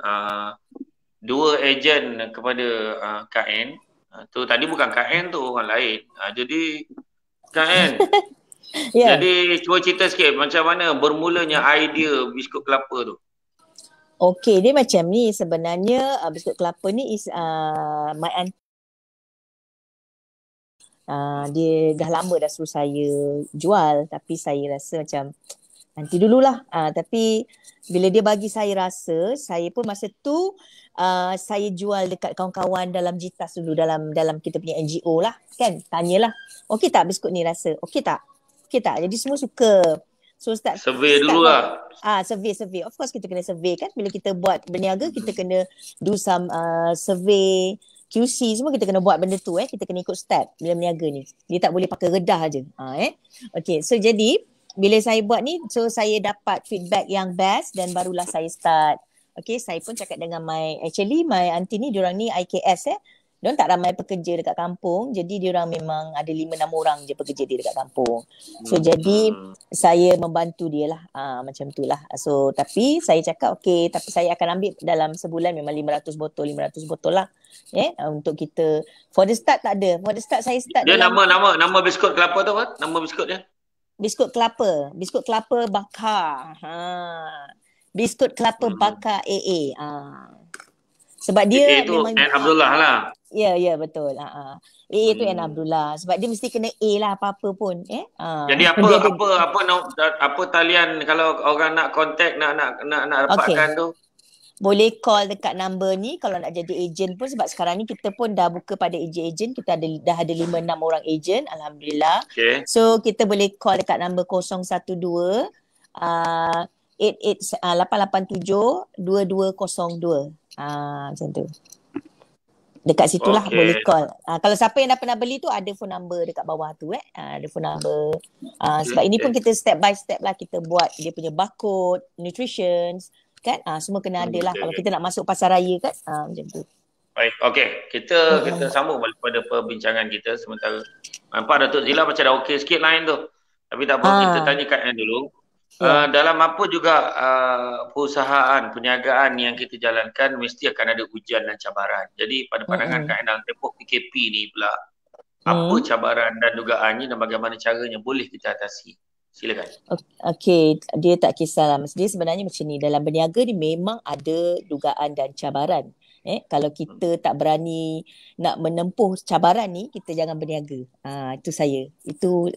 Dua ejen kepada KN. Tu tadi bukan KN tu, orang lain. Jadi KN. Yeah. Jadi cuba cerita sikit macam mana bermulanya idea biskut kelapa tu. Okey, dia macam ni sebenarnya. Biskut kelapa ni is my aunt. Dia dah lama dah suruh saya jual, tapi saya rasa macam nanti dululah. Tapi bila dia bagi saya rasa, saya pun masa tu saya jual dekat kawan-kawan dalam JITAS dulu, dalam kita punya NGO lah kan. Tanyalah, okey tak biskut ni rasa? Okey tak? Okey tak? Jadi semua suka. So survey dululah. Survey. Of course kita kena survey kan. Bila kita buat berniaga, kita kena do some survey, QC semua kita kena buat benda tu kita kena ikut step bila berniaga ni. Dia tak boleh pakai redah je. Okay, so jadi bila saya buat ni, so saya dapat feedback yang best dan barulah saya start. Okay, saya pun cakap dengan my aunty ni, diorang ni IKS Diorang tak ramai pekerja dekat kampung, jadi diorang memang ada 5-6 orang je pekerja dia dekat kampung. So jadi saya membantu dia lah, macam tu lah. So tapi saya cakap okay, tapi saya akan ambil dalam sebulan memang 500 botol lah. Untuk kita, for the start tak ada. For the start saya start dia dalam nama biskut kelapa tu apa? Nama biskut dia? Biskut kelapa bakar. Biskut kelapa bakar AA. Sebab dia tu memang Abdullah lah. Ya, betul. Tu N Abdullah. Sebab dia mesti kena A lah apa-apa pun. Jadi apa talian kalau orang nak contact, nak dapatkan tu? Boleh call dekat number ni kalau nak jadi ejen pun, sebab sekarang ni kita pun dah buka pada ejen. Kita dah ada 5-6 orang ejen, alhamdulillah. Okay. So kita boleh call dekat number 012 887 2202. Macam tu. Dekat situlah boleh call. Kalau siapa yang dah pernah beli tu ada phone number dekat bawah tu ada phone number. Sebab ini pun kita step by step lah kita buat dia punya barcode, nutrition kan. Semua kena ada lah kalau kita nak masuk pasar raya kan. Macam tu. Baik, okey. Kita sambung balik pada perbincangan kita sementara. Nampak Datuk Zila macam dah okey sikit line tu. Tapi tak apa, kita tanya Kak Ann dulu. Dalam apa juga perusahaan, perniagaan yang kita jalankan mesti akan ada ujian dan cabaran. Jadi pada pandangan Kak Ann dalam tempoh PKP ni pula, apa cabaran dan dugaannya dan bagaimana caranya boleh kita atasi? Silakan. Okey, dia tak kisahlah. Dia sebenarnya macam ni, dalam berniaga ni memang ada dugaan dan cabaran. Kalau kita tak berani nak menempuh cabaran ni, kita jangan berniaga. Itu saya. Itu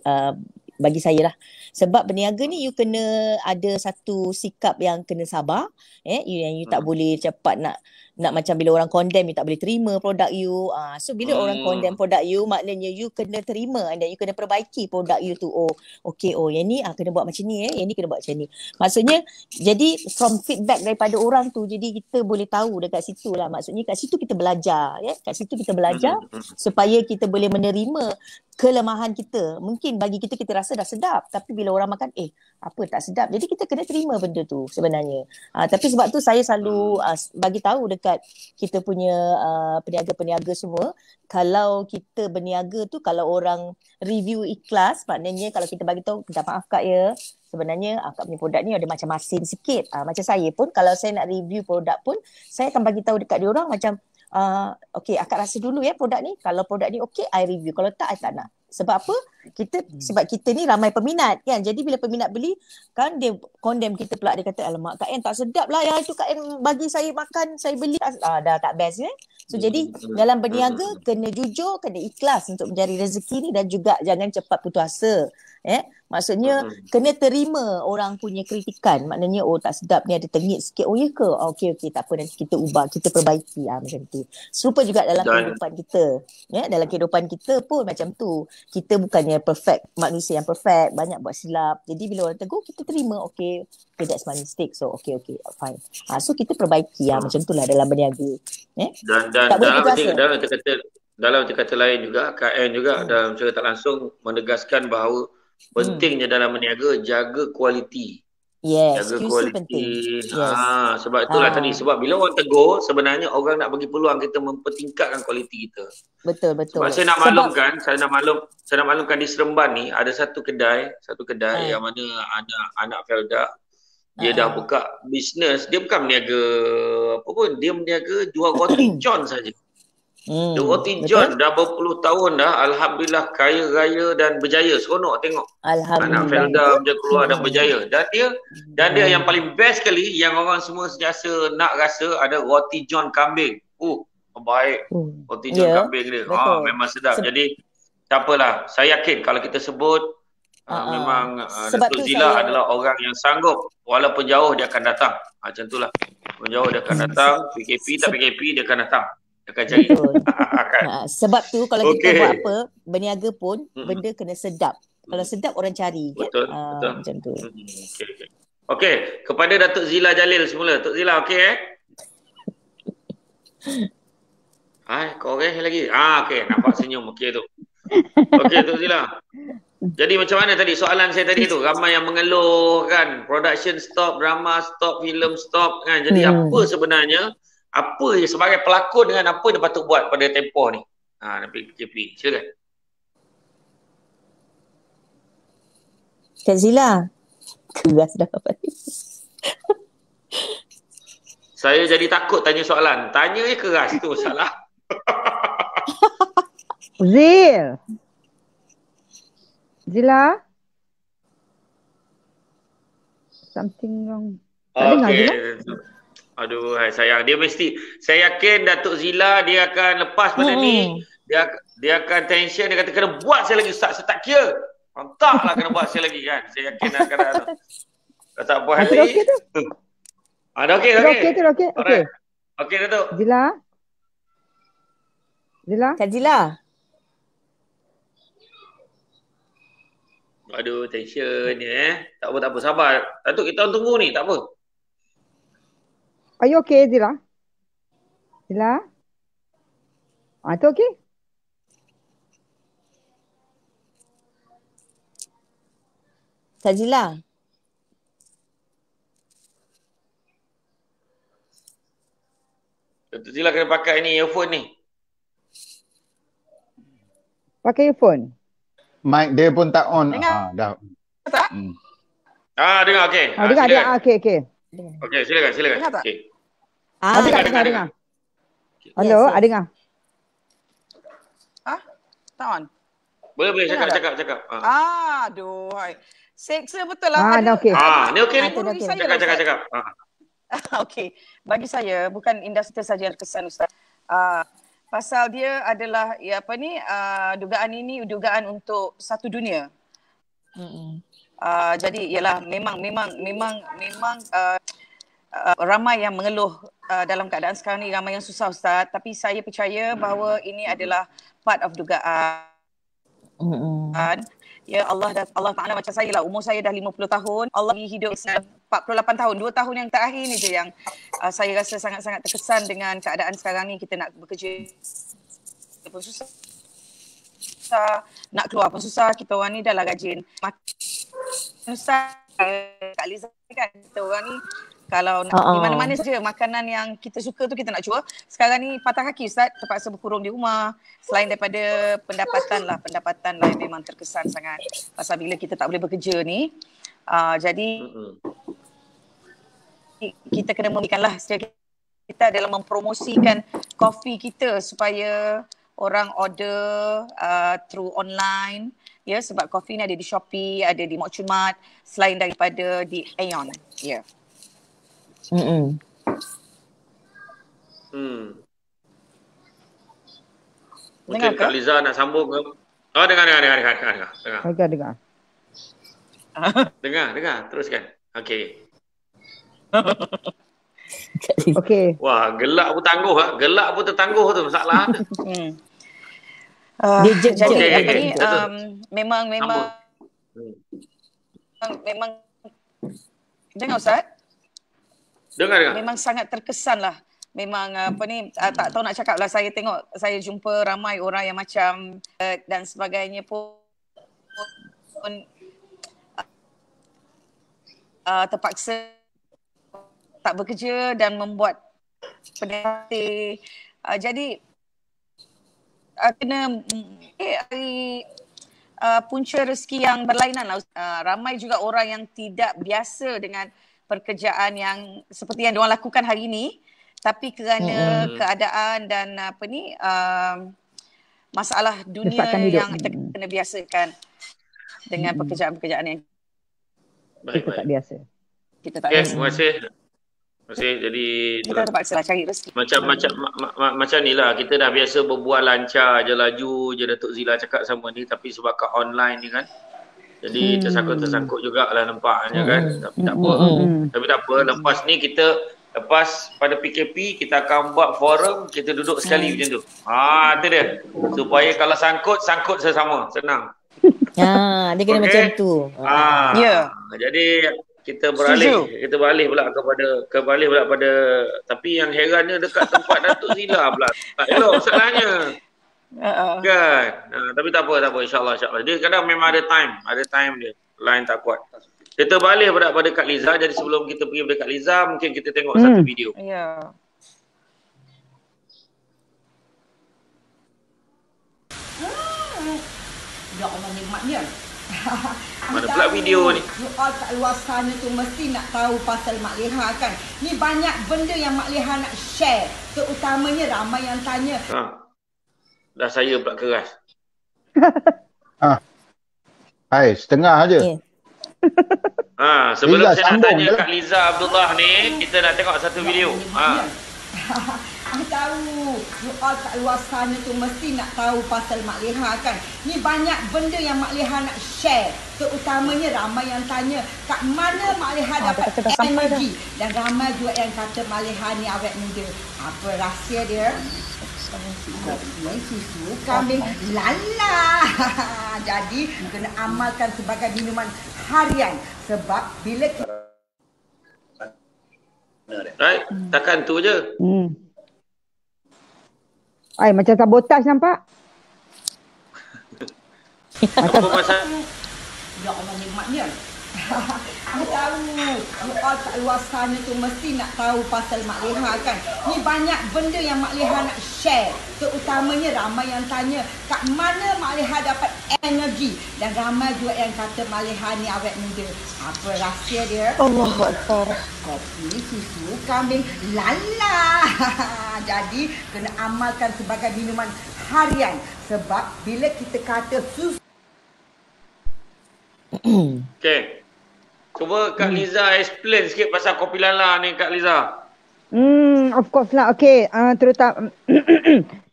bagi saya lah. Sebab berniaga ni you kena ada satu sikap yang kena sabar. You tak boleh cepat nak macam bila orang condemn, you tak boleh terima produk you. So bila orang condemn produk you, maknanya you kena terima dan you kena perbaiki produk you tu. Yang ni kena buat macam ni, yang ni kena buat macam ni. Maksudnya, jadi from feedback daripada orang tu, jadi kita boleh tahu dekat situ lah. Maksudnya kat situ kita belajar. Kat situ kita belajar supaya kita boleh menerima kelemahan kita. Mungkin bagi kita rasa dah sedap, tapi bila orang makan apa tak sedap. Jadi kita kena terima benda tu sebenarnya. Tapi sebab tu saya selalu bagi tahu dekat kita punya peniaga-peniaga semua, kalau kita berniaga tu, kalau orang review ikhlas, maknanya kalau kita bagi tahu, minta maaf Kak sebenarnya Kak punya produk ni ada macam masin sikit. Macam saya pun kalau saya nak review produk pun, saya akan bagi tahu dekat diorang macam Akak rasa dulu produk ni. Kalau produk ni okey, I review. Kalau tak, I tak nak. Sebab apa? Sebab kita ni ramai peminat kan. Jadi bila peminat beli kan dia condemn kita pula, dia kata alamak Kak En tak sedap lah yang itu Kak En bagi saya makan, saya beli dah tak best kan. So jadi dalam berniaga kena jujur, kena ikhlas untuk mencari rezeki ni dan juga jangan cepat putus asa. Maksudnya kena terima orang punya kritikan. Maknanya tak sedap ni, ada tengik sikit. Oh ya ke? Okey tak apa, nanti kita ubah, kita perbaiki macam tu. Serupa juga dalam kehidupan kita. Dalam kehidupan kita pun macam tu. Kita bukannya perfect, manusia yang perfect, banyak buat silap. Jadi bila orang tegur, kita terima. Okay, that's my mistake. So okay, fine. So kita perbaiki macam tu lah dalam berniaga. Dan dalam kata lain juga, KN juga dalam cara tak langsung menegaskan bahawa pentingnya dalam berniaga jaga kualiti. Yes, jaga QC kualiti. penting. Yes. Sebab itulah tadi, sebab bila orang tegur, sebenarnya orang nak bagi peluang kita mempertingkatkan kualiti kita. Betul. Sebab saya nak maklumkan di Seremban ni ada satu kedai yang mana anak Felda dia dah buka bisnes. Dia bukan berniaga apa pun, dia berniaga jual roti john saja. Roti John dah berpuluh tahun dah. Alhamdulillah kaya raya dan berjaya. Seronok tengok anak Felda dia keluar dan berjaya. Dan dia yang paling best sekali, yang orang semua sentiasa nak rasa, ada roti John kambing. Baik. Roti John kambing dia. Memang sedap. Jadi tak apalah. Saya yakin kalau kita sebut memang Datuk Zila adalah orang yang sanggup. Walaupun jauh dia akan datang. Macam itulah. Walaupun jauh dia akan datang. PKP tak PKP dia akan datang. Akan cari. Sebab tu kalau kita buat apa, berniaga pun benda kena sedap. Kalau sedap orang cari. Betul. Macam tu. Okey, kepada Datuk Zila Jalil semula. Datuk Zila okey kau okey lagi? Okey, nampak senyum okey tu. Okey Datuk Zila. Jadi macam mana tadi soalan saya tadi tu? Ramai yang mengeluh kan, production stop, drama stop, filem stop kan. Jadi apa sebenarnya, apa sebagai pelakon dengan apa dia patut buat pada tempoh ni? Nampak PKP. Silakan. Kak Zila. Keras dah apa ni? Saya jadi takut tanya soalan. Tanya keras tu salah. Zila? Something wrong. Okay. Aduh, sayang. Dia mesti, saya yakin Datuk Zila dia akan lepas pada ni, dia akan tension, dia kata kena buat saya lagi Ustaz, saya tak kira. Entahlah kena buat saya lagi kan. Saya yakin akan tak puas hati. Okey tu. Dah okey. Okey. Okey Datuk. Zila? Kak Zila. Aduh, tension ni Tak apa, sabar. Datuk, kita orang tunggu ni, tak apa. Are you okay, Zila? Itu okay? Kak Zila. Datuk Zila kena pakai ni, earphone ni. Pakai earphone? Mic dia pun tak on. Dah. Tak? Dengar okey. Dengar. Okey. Okey, silakan. Okey. Dengar. Hello, dengar. Tak on? Boleh cakap. Aduh. Seksa betul lah. Dah okey. Ni okey ni. Cakap. Okey. Bagi saya, bukan industri saja yang kesan Ustaz. Pasal dia adalah dugaan ini dugaan untuk satu dunia. Jadi ialah memang ramai yang mengeluh dalam keadaan sekarang ni, ramai yang susah Ustaz, tapi saya percaya bahawa ini adalah part of dugaan. Ya Allah Ta'ala macam saya lah, umur saya dah 50 tahun, Allah bagi hidup 48 tahun, 2 tahun yang terakhir ni je yang saya rasa sangat-sangat terkesan dengan keadaan sekarang ni. Kita nak bekerja pun susah, nak keluar pun susah, kita orang ni dah lah rajin susah. Kak Liza kan, kita orang ni kalau di mana-mana saja makanan yang kita suka tu kita nak cuba. Sekarang ni patah kaki Ustaz, terpaksa berkurung di rumah. Selain daripada pendapatan lah yang memang terkesan sangat pasal bila kita tak boleh bekerja ni. Jadi kita kena memberikanlah kita dalam mempromosikan kopi kita supaya orang order through online. Ya, sebab kopi ni ada di Shopee, ada di Mokcumat, selain daripada di Aeon. Ya. Mungkin Kak Liza nak sambung ke? Oh, dengar. Dengar. Teruskan. Okey. Okey. Wah, gelak pun tangguh. Gelak pun tertangguh tu masalah. Jadi memang dengar Ustaz? Dengar. Memang sangat terkesan lah. Memang tak tahu nak cakap lah, saya jumpa ramai orang yang macam dan sebagainya pun terpaksa tak bekerja dan membuat pedih. Jadi kena punca rezeki yang berlainan lah. Ramai juga orang yang tidak biasa dengan pekerjaan yang seperti yang diorang lakukan hari ini, tapi kerana keadaan dan masalah dunia yang kita kena biasakan dengan pekerjaan-pekerjaan yang kita tak biasa. Kita tak biasa. Terima kasih. Jadi kita terpaksa lah cari rezeki. Macam ni lah, kita dah biasa berbual lancar je, laju je Datuk Zila cakap sama ni, tapi sebab kat online ni kan, jadi tersangkut jugalah nampaknya kan. Tapi tak apa. Lepas pada PKP kita akan buat forum, kita duduk sekali macam tu. Itu dia. Supaya kalau sangkut sesama, senang. Dia kena macam tu. Jadi kita balik pula pada tapi yang herannya dekat tempat Datuk Zila pula. Tak elok masalahnya. Kan? Tapi tak apa insya-Allah. Dia kadang memang ada time dia. Line tak kuat. Kita balik pada Kak Liza. Jadi sebelum kita pergi pada Kak Liza, mungkin kita tengok satu video. Ya. Ya Allah, nikmatnya. Mana pula video ni? You all kat luar sana tu mesti nak tahu pasal Mak Leha kan. Ni banyak benda yang Mak Leha nak share. Terutamanya ramai yang tanya. Dah saya pula keras. Hai, setengah aja. Sebelum Liza, saya nak tanya sambung, Kak Liza Abdullah ni, kita nak tengok satu video. Tahu. You all kat luar sana tu mesti nak tahu pasal Mak Leha kan. Ni banyak benda yang Mak Leha nak share. Terutamanya ramai yang tanya kat mana Mak Leha dapat energi. Dan ramai juga yang kata Mak Leha ni awet muda. Apa rahsia dia? Susu kambing lala. Jadi kena amalkan sebagai minuman harian. Sebab bila kita takkan tu je. Macam sabotaj nampak. Apa pasal? Ya Allah, nikmatnya. Tahu. You all kat luar sana tu mesti nak tahu pasal Mak Leha kan. Ni banyak benda yang Mak Leha nak share. Terutamanya ramai yang tanya kat mana Mak Leha dapat energi. Dan ramai juga yang kata Mak Leha ni awet muda. Apa rahsia dia? Allahu Akbar. Kopi, susu, kambing, lala. Jadi kena amalkan sebagai minuman harian. Sebab bila kita kata susu. Okay. Cuba Kak Liza explain sikit pasal kopi lala ni Kak Liza. Of course lah. Okay. Terutama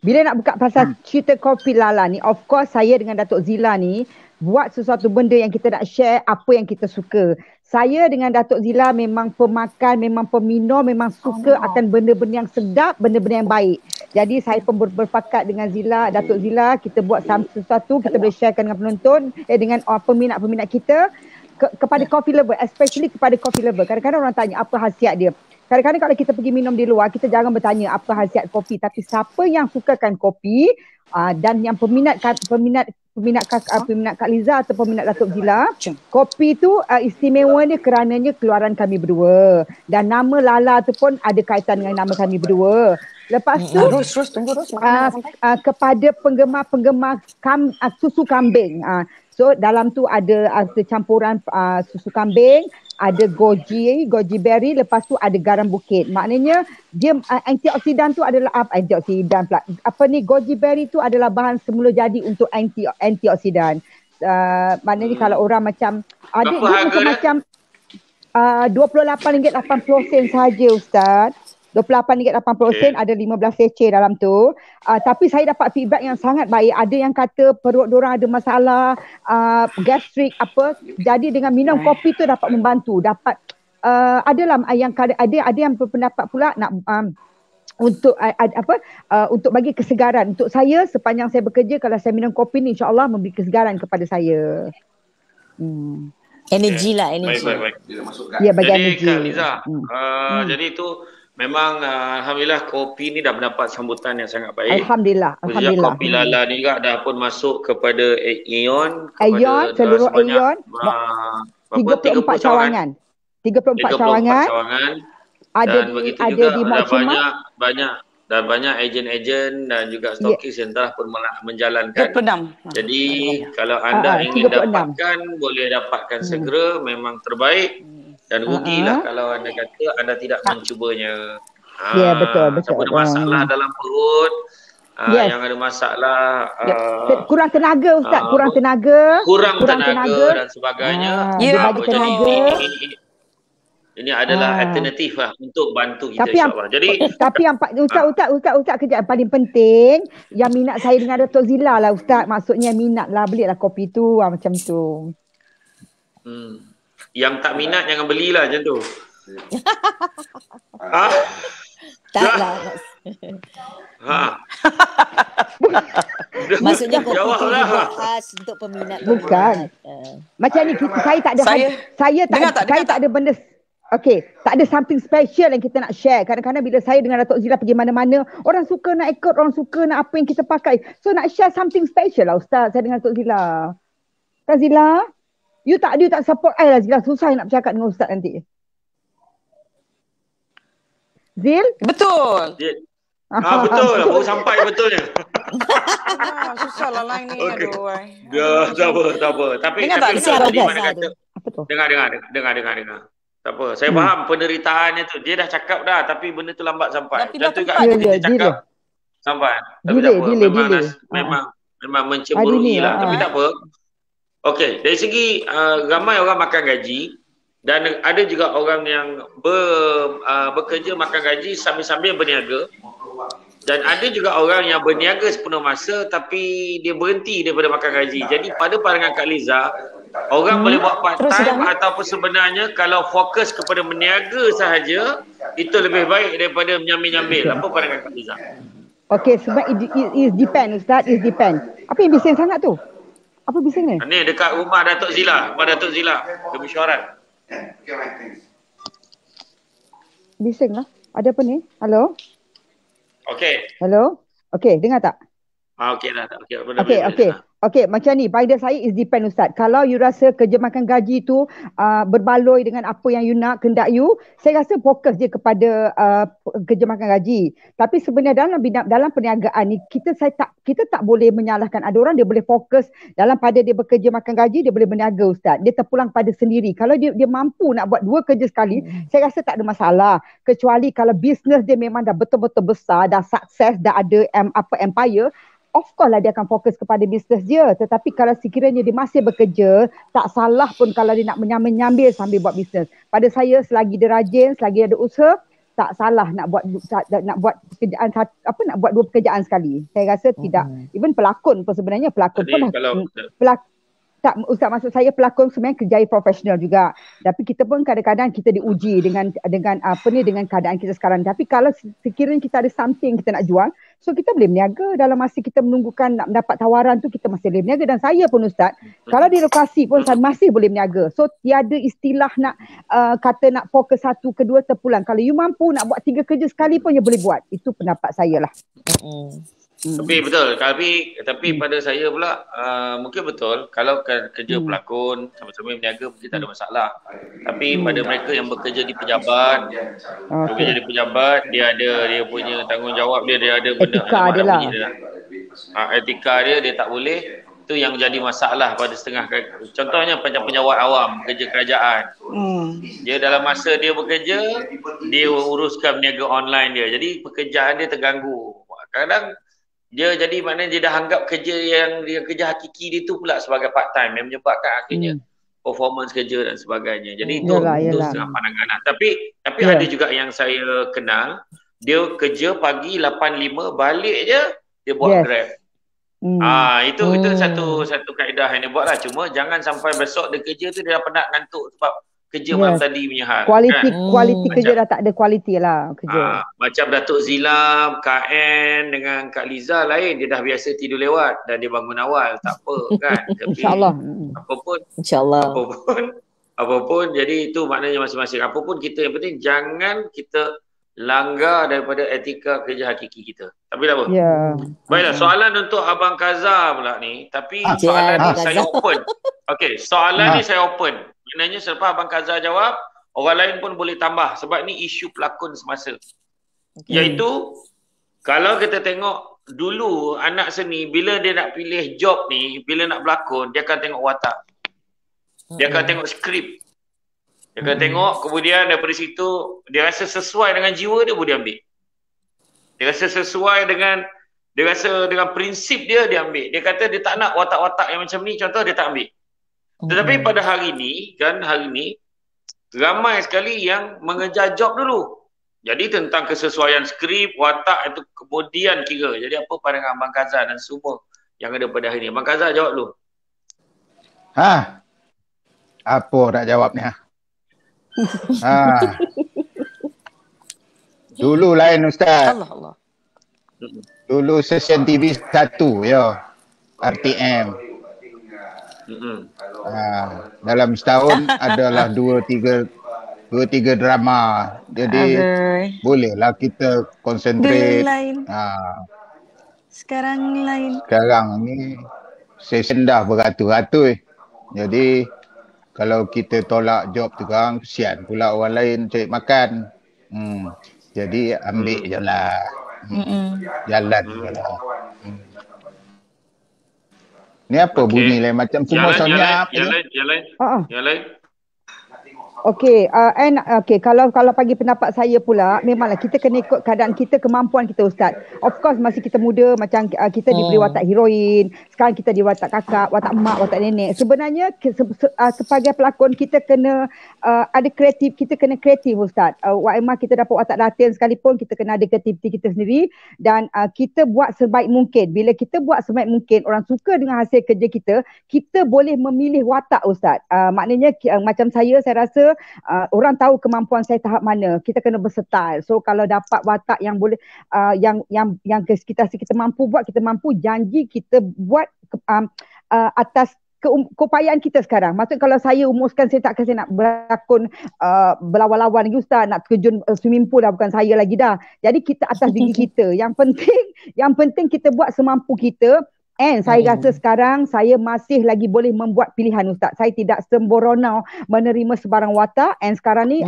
bila nak buka pasal cerita kopi lala ni, of course saya dengan Datuk Zila ni buat sesuatu benda yang kita nak share apa yang kita suka. Saya dengan Datuk Zila memang pemakan, memang peminum, memang suka akan benda-benda yang sedap, benda-benda yang baik. Jadi saya pun berpakat dengan Datuk Zila, kita buat sesuatu, kita boleh sharekan dengan penonton, dengan peminat-peminat kita. Kepada coffee lover, especially kepada coffee lover. Kadang-kadang orang tanya apa khasiat dia. Kadang-kadang kalau kita pergi minum di luar, kita jangan bertanya apa khasiat kopi. Tapi siapa yang sukakan kopi dan yang peminat Kak Liza atau peminat Datuk Zila, kopi tu istimewa dia kerananya keluaran kami berdua. Dan nama Lala tu pun ada kaitan dengan nama kami berdua. Lepas tu terus tunggu terus kepada penggemar-penggemar susu kambing. So dalam tu ada campuran susu kambing, ada goji berry, lepas tu ada garam bukit. Maknanya dia antioksidan tu adalah antioksidan pula. Goji berry tu adalah bahan semula jadi untuk antioksidan. Maknanya kalau orang macam ada dia macam RM28.80 saja Ustaz. RM28.80 ada 15 seceh dalam tu. Tapi saya dapat feedback yang sangat baik. Ada yang kata perut diorang ada masalah, gastrik apa. Jadi dengan minum kopi tu dapat membantu. Dapat adalah yang ada yang berpendapat pula nak untuk untuk bagi kesegaran. Untuk saya sepanjang saya bekerja, kalau saya minum kopi ni insya-Allah memberi kesegaran kepada saya. Energi lah, energi. Baik. Ya, bagi jadi energi. Kak Liza, jadi itu memang alhamdulillah kopi ni dah mendapat sambutan yang sangat baik. Alhamdulillah. Kopi Lala ni juga dah pun masuk kepada Aeon, seluruh Aeon. 34 cawangan. 34 cawangan. Dan begitu juga di ada banyak ejen-ejen dan juga stokis yang telah pun menjalankan. Jadi kalau anda ingin dapatkan, boleh dapatkan segera, memang terbaik. Dan rugilah kalau anda kata anda tidak mencubanya. Ya, betul. Siapa ada masalah dalam perut, yang ada masalah kurang tenaga Ustaz, kurang tenaga dan sebagainya. Bagi tenaga. Ini adalah alternatif lah untuk bantu kita, insyaAllah. Tapi yang Ustaz kejap, yang paling penting yang minat saya dengan Datuk Zila lah Ustaz. Maksudnya minat lah, belilah kopi tu macam tu. Yang tak minat jangan belilah macam tu. Taklah. Maksudnya kopi tu dibuat khas untuk peminat. Bukan. Macam ni saya tak ada saya tak ada benda. Okey, tak ada something special yang kita nak share. Kadang-kadang bila saya dengan Datuk Zila pergi mana-mana, orang suka nak ikut, orang suka nak apa yang kita pakai. So nak share something special lah Ustaz, saya dengan Datuk Zila. Kan Zila? You tak support I lah Zila. Susah nak bercakap dengan Ustaz nanti. Zil? Betul. Betul lah, baru sampai betulnya. Susahlah line ni. Okay. Aduh. Tak apa. Tapi dengar. Tak apa. Saya faham penderitaannya tu. Dia dah cakap dah, tapi benda tu lambat sampai. Macam tu kat kita cakap sampai. Tapi tak apa. Memang mencemburui lah. Tapi tak apa. Okey, dari segi ramai orang makan gaji dan ada juga orang yang bekerja makan gaji sambil-sambil berniaga. Dan ada juga orang yang berniaga sepenuh masa tapi dia berhenti daripada makan gaji. Jadi pada pandangan Kak Liza, orang boleh buat part time ataupun sebenarnya kalau fokus kepada berniaga sahaja, itu lebih baik daripada menyambil-nyambil. Apa pandangan Kak Liza? Okey, sebab it depend Ustaz, it depend. Apa yang bising sangat tu? Apa bising ni? Ni dekat rumah Datuk Zila, kemesyuarat. Bising lah. Ada apa ni? Halo? Okey. Hello? Okey, dengar tak? Okey dah. Okey, macam ni. Pada saya is depend Ustaz. Kalau you rasa kerja makan gaji tu berbaloi dengan apa yang you nak, kendak you, saya rasa fokus je kepada kerja makan gaji. Tapi sebenarnya dalam perniagaan ni kita tak boleh menyalahkan. Ada orang dia boleh fokus dalam pada dia bekerja makan gaji, dia boleh berniaga Ustaz. Dia terpulang pada sendiri. Kalau dia mampu nak buat dua kerja sekali, saya rasa tak ada masalah. Kecuali kalau bisnes dia memang dah betul-betul besar, dah sukses, dah ada empire, of course lah dia akan fokus kepada bisnes dia. Tetapi kalau sekiranya dia masih bekerja, tak salah pun kalau dia nak menyambil sambil buat bisnes. Pada saya, selagi dia rajin, selagi ada usaha, tak salah nak buat pekerjaan nak buat dua pekerjaan sekali. Saya rasa tidak. Even pelakon pun sebenarnya Ustaz, maksud saya pelakon sebenarnya kerjaya profesional juga. Tapi kita pun kadang-kadang kita diuji dengan keadaan kita sekarang. Tapi kalau sekiranya kita ada something kita nak jual, so kita boleh berniaga. Dalam masa kita menunggukan nak mendapat tawaran tu, kita masih boleh berniaga. Dan saya pun Ustaz, kalau di lokasi pun saya masih boleh berniaga. So tiada istilah nak kata nak fokus satu, kedua terpulang. Kalau you mampu nak buat 3 kerja sekali pun you boleh buat. Itu pendapat saya lah. Tapi betul, tapi pada saya pula mungkin betul kalau kerja pelakon sama-sama berniaga mungkin tak ada masalah. Tapi pada mereka yang bekerja di pejabat, bekerja di pejabat, dia punya tanggungjawab dia ada benda etika dia lah. Etika dia tak boleh. Itu yang jadi masalah pada setengah. Contohnya macam pejabat awam, kerja kerajaan. Dia dalam masa dia bekerja, dia uruskan berniaga online dia. Jadi pekerjaan dia terganggu. Kadang dia jadi maknanya dia dah anggap kerja yang dia kerja hakiki dia tu pula sebagai part time yang menyebabkan akhirnya performance kerja dan sebagainya. Jadi itu setengah pandangan lah. Tapi ada juga yang saya kenal, dia kerja pagi 8.5 balik je dia buat Grab. Itu satu kaedah yang dia buat lah. Cuma jangan sampai besok dia kerja tu dia dah penat ngantuk sebab kerja malam tadi punya hal. Kualiti kerja dah tak ada kualiti lah kerja. Macam Datuk Zilam, Kak N dengan Kak Liza lain. Dia dah biasa tidur lewat dan dia bangun awal. Tak apa kan. Tapi InsyaAllah. Apapun jadi itu maknanya masing-masing. Apapun kita yang penting jangan kita langgar daripada etika kerja hakiki kita. Tapi tak apa. Baiklah, soalan untuk Abang Kaza pula ni. Tapi soalan ni saya open. Okey, soalan ni saya open. Maknanya selepas Abang Kaza jawab, orang lain pun boleh tambah sebab ni isu pelakon semasa. Iaitu, kalau kita tengok dulu anak seni, bila dia nak pilih job ni, bila nak berlakon, dia akan tengok watak. Dia akan tengok skrip. Dia akan tengok, kemudian daripada situ, dia rasa sesuai dengan jiwa dia, boleh ambil. Dia rasa sesuai dengan, dia rasa dengan prinsip dia, dia ambil. Dia kata dia tak nak watak-watak yang macam ni, contoh dia tak ambil. Tetapi pada hari ni ramai sekali yang mengejar job dulu. Jadi tentang kesesuaian skrip, watak itu kemudian kira. Jadi apa pandangan Abang Kaza dan semua yang ada pada hari ni? Abang Kaza jawab dulu. Apa nak jawabnya? Dulu lain Ustaz. Allah. Dulu stesen TV 1 ya. RTM. Dalam setahun adalah 2-3 drama. Jadi bolehlah kita konsentrate. Sekarang ni stesen dah beratus-ratus. Jadi kalau kita tolak job tu kan, kesian pula orang lain cari makan. Jadi ambil je lah. Jalan je lah. Ni apa bunyi lain macam semua senyap. Yang lain. Okey, kalau bagi pendapat saya pula, memanglah kita kena ikut keadaan kita, kemampuan kita Ustaz. Of course masa kita muda macam kita diberi watak heroin, sekarang kita diberi watak kakak, watak mak, watak nenek. Sebenarnya sebagai pelakon kita kena ada kreatif, kita kena kreatif Ustaz. Wa'imah kita dapat watak Datin sekalipun, kita kena ada kreativiti kita sendiri dan kita buat sebaik mungkin. Bila kita buat sebaik mungkin, orang suka dengan hasil kerja kita boleh memilih watak Ustaz. Maknanya macam saya rasa orang tahu kemampuan saya tahap mana. Kita kena berstyle. So kalau dapat watak yang boleh yang kita mampu buat, kita mampu janji kita buat atas keupayaan kita sekarang. Maksud kalau saya umurkan saya tak kasi nak berlakon berlawan-lawan lagi Ustaz, nak terjun swimming pool dah bukan saya lagi dah. Jadi kita atas diri kita. Yang penting kita buat semampu kita. And saya rasa sekarang saya masih lagi boleh membuat pilihan Ustaz. Saya tidak sembrono menerima sebarang watak. And sekarang ni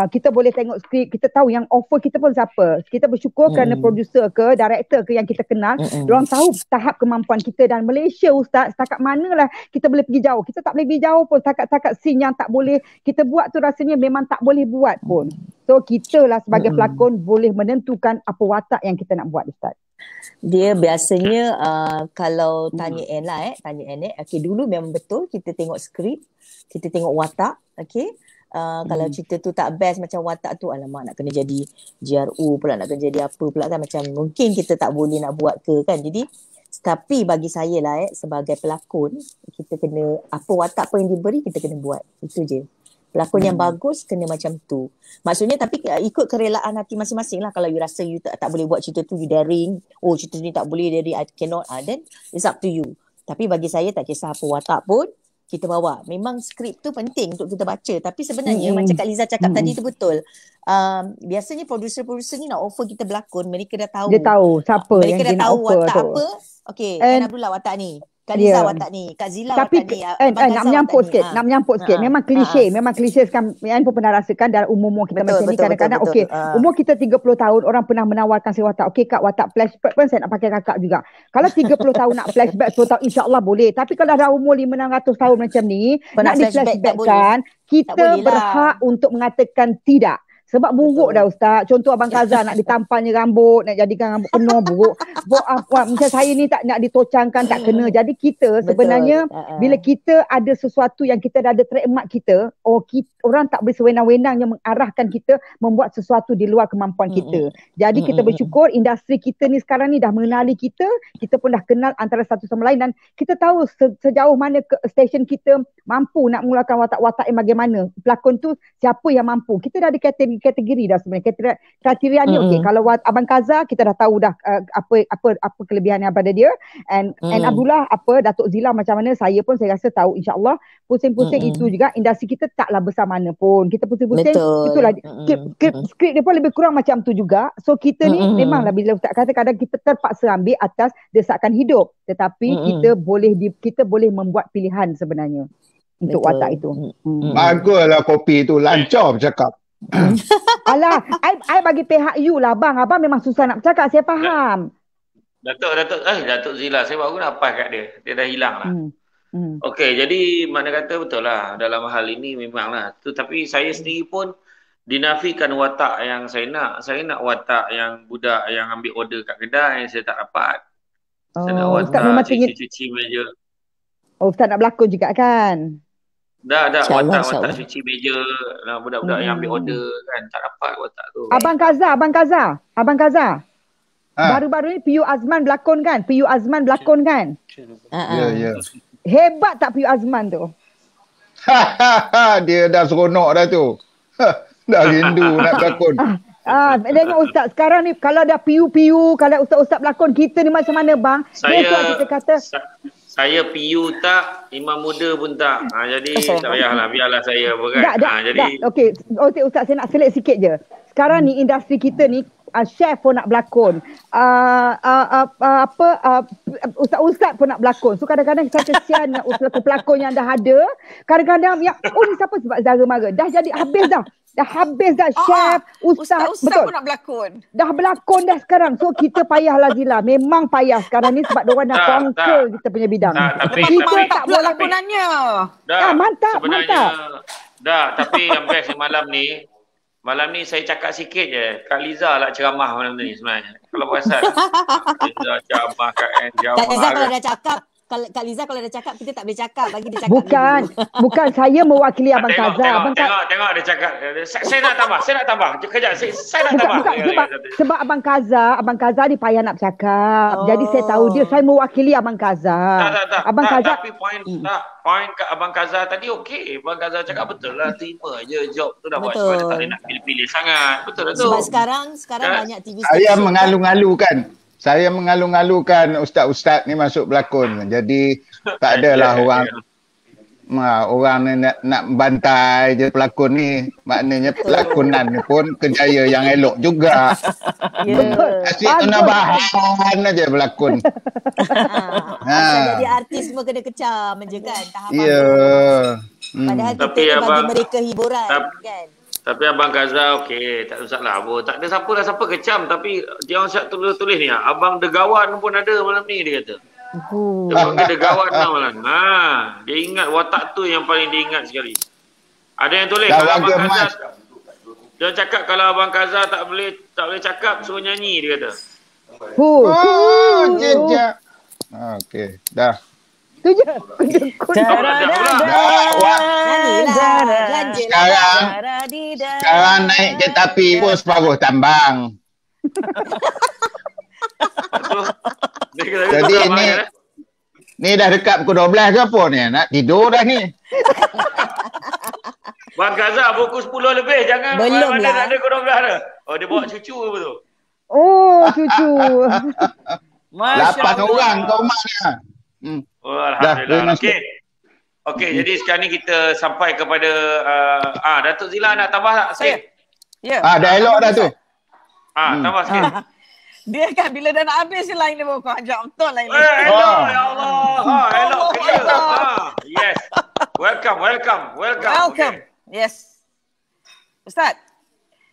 kita boleh tengok skrip, kita tahu yang offer kita pun siapa. Kita bersyukur kerana producer ke, director ke yang kita kenal. Diorang tahu tahap kemampuan kita. Dan Malaysia Ustaz, setakat manalah kita boleh pergi jauh. Kita tak boleh pergi jauh pun. Setakat scene yang tak boleh kita buat tu rasanya memang tak boleh buat pun. So kita lah sebagai pelakon boleh menentukan apa watak yang kita nak buat Ustaz. Dia biasanya kalau tanya Anne lah okay, dulu memang betul kita tengok skrip, kita tengok watak, okay. Kalau cerita tu tak best macam watak tu, alamak nak kena jadi GRU pula, nak kena jadi apa pula kan, macam mungkin kita tak boleh nak buat ke kan. Jadi tapi bagi saya lah sebagai pelakon, kita kena apa watak apa yang diberi kita kena buat, itu je. Pelakon yang bagus kena macam tu. Maksudnya tapi ikut kerelaan hati masing-masing lah. Kalau you rasa you tak boleh buat cerita tu, you daring. Oh cerita ni tak boleh, daring, I cannot. Then it's up to you. Tapi bagi saya tak kisah apa watak pun, kita bawa. Memang skrip tu penting untuk kita baca. Tapi sebenarnya macam Kak Liza cakap tadi tu betul. Biasanya producer-producer ni nak offer kita berlakon, mereka dah tahu. Dia tahu siapa mereka yang dia dah nak tahu offer watak tu. apa. Okey, Kan Abdullah watak ni. Kak Liza watak ni. Kak Zila Tapi watak ni. nak menyampuk sikit, memang klise, sekarang Ian pun pernah rasakan dalam umur kita macam ni kadang-kadang okey, umur kita 30 tahun orang pernah menawarkan saya watak. Okey Kak, watak flashback pun saya nak pakai kakak juga. Kalau 30 tahun nak flashback 10 tahun insya-Allah boleh. Tapi kalau dah umur 500 tahun macam ni, nak di flashbackkan, kita berhak untuk mengatakan tidak. Sebab buruk dah Ustaz. Contoh Abang Kaza nak ditampalnya rambut, nak jadikan rambut penuh buruk. Macam saya ni tak nak ditocangkan, tak kena. Jadi kita sebenarnya bila kita ada sesuatu yang kita dah ada trademark kita, orang tak boleh sewenang-wenang yang mengarahkan kita membuat sesuatu di luar kemampuan kita. Jadi kita bersyukur industri kita ni sekarang ni dah mengenali kita pun dah kenal antara satu sama lain dan kita tahu sejauh mana stesen kita mampu nak mengeluarkan watak-watak yang bagaimana. Pelakon tu siapa yang mampu. Kita dah ada kategori dah sebenarnya. Kriteria ni okey. Kalau Abang Kaza kita dah tahu dah apa kelebihan yang pada dia and Abdullah Datuk Zila macam mana, saya pun saya rasa tahu insya-Allah. Pusing-pusing itu juga industri kita taklah besar mana pun. Kita pusing-pusing itulah skrip dia pun lebih kurang macam tu juga. So kita ni memanglah bila Ustaz kata kadang kita terpaksa ambil atas desakan hidup, tetapi kita boleh membuat pilihan sebenarnya untuk watak itu. Baguslah kopi tu, lancar bercakap. Alah, I bagi pihak you lah bang. Abang memang susah nak bercakap, saya faham. Datuk Zila, saya baru nampak kat dia. Dia dah hilang lah. Okey, jadi mana kata betul lah. Dalam hal ini memanglah. Tapi saya sendiri pun dinafikan watak yang saya nak. Saya nak watak yang budak yang ambil order kat kedai. Saya tak dapat. Saya nak watak cuci meja. Ustaz nak berlakon juga kan? Dah watak cuci meja, budak-budak yang ambil order kan, tak dapat watak tu. Abang Kaza. Baru-baru ni PU Azman berlakon kan? Ya. Hebat tak PU Azman tu? Dia dah seronok dah tu. Dah rindu nak berlakon. Tengok Ustaz sekarang ni kalau ada PU, kalau Ustaz-Ustaz berlakon, kita ni macam mana bang? Kita kata saya PU tak, imam muda pun tak. Jadi tak payahlah, biarlah saya berat. Okey, Ustaz saya nak select sikit je. Sekarang ni industri kita ni chef pun nak berlakon. Ustaz-ustaz pun nak berlakon. So kadang-kadang saya kesian pelakon yang dah ada. Kadang-kadang ni siapa sebab Zara Mara? Dah jadi habis dah. Dah habis dah chef, ustaz betul. Pun nak berlakon. Dah berlakon dah sekarang. So kita payahlah Zila. Memang payah sekarang ni sebab diorang dah conquer kita punya bidang. Kita tak boleh lakonannya. Mantap. Tapi yang best malam ni saya cakap sikit je. Kak Liza lah ceramah malam ni sebenarnya. Kalau perasan. Liza ceramah, Kak N ceramah. Kak Liza kalau dah cakap, Kak Liza kalau dah cakap, kita tak boleh cakap. Bagi dia cakap Bukan saya mewakili Abang Kaza. Tengok dia cakap. Saya nak tambah. Kejap, saya nak tambah. Sebab Abang Kaza ni payah nak bercakap. Jadi saya tahu dia, saya mewakili Abang Kaza. Abang Kaza. Tapi poin kat Abang Kaza tadi okey. Abang Kaza cakap betul lah. Terima je job tu dah buat. Sebab dia tak boleh nak pilih-pilih sangat. Betul lah tu. Sebab sekarang banyak TV Saya mengalu-alukan ustaz-ustaz ni masuk berlakon. Jadi tak adalah orang ni nak bantai je pelakon ni. Maknanya pelakonan ni pun kerjaya yang elok juga. Asyik penambahan aja pelakon. Jadi artis semua kena kecam je kan. Padahal kita bagi mereka hiburan kan. Tapi Abang Kaza okey, tak usah lah. Tak ada siapa kecam, tapi dia orang siap tulis ni. Abang Degawan pun ada malam ni dia kata. Dia panggil Degawan lah malam. Dia ingat watak tu yang paling dia ingat sekali. Ada yang tulis kalau Abang Kaza. Dia cakap kalau Abang Kaza tak boleh cakap, suruh nyanyi dia kata. Okey, dah. Tu je. Sekarang naik kereta api pun separuh tambang. Jadi ni dah dekat pukul 12 ke apa ni? Nak tidur dah ni. Bang Kaza pukul 10 lebih. Jangan mana tak ada pukul 12 dah. Dia bawa cucu apa tu? Cucu. 8 orang kat rumah ni. Alhamdulillah. Okey. Okey, jadi sekarang ni kita sampai kepada Datuk Zila nak tambah tak sikit? Ya. Dah elok dah tu. Tambah sikit. Dia kan bila dah nak habis je line dia baru kau ajak betul line ni. Elok, ya Allah. Elok clear. Yes. Welcome. Okay. Yes. Ustaz.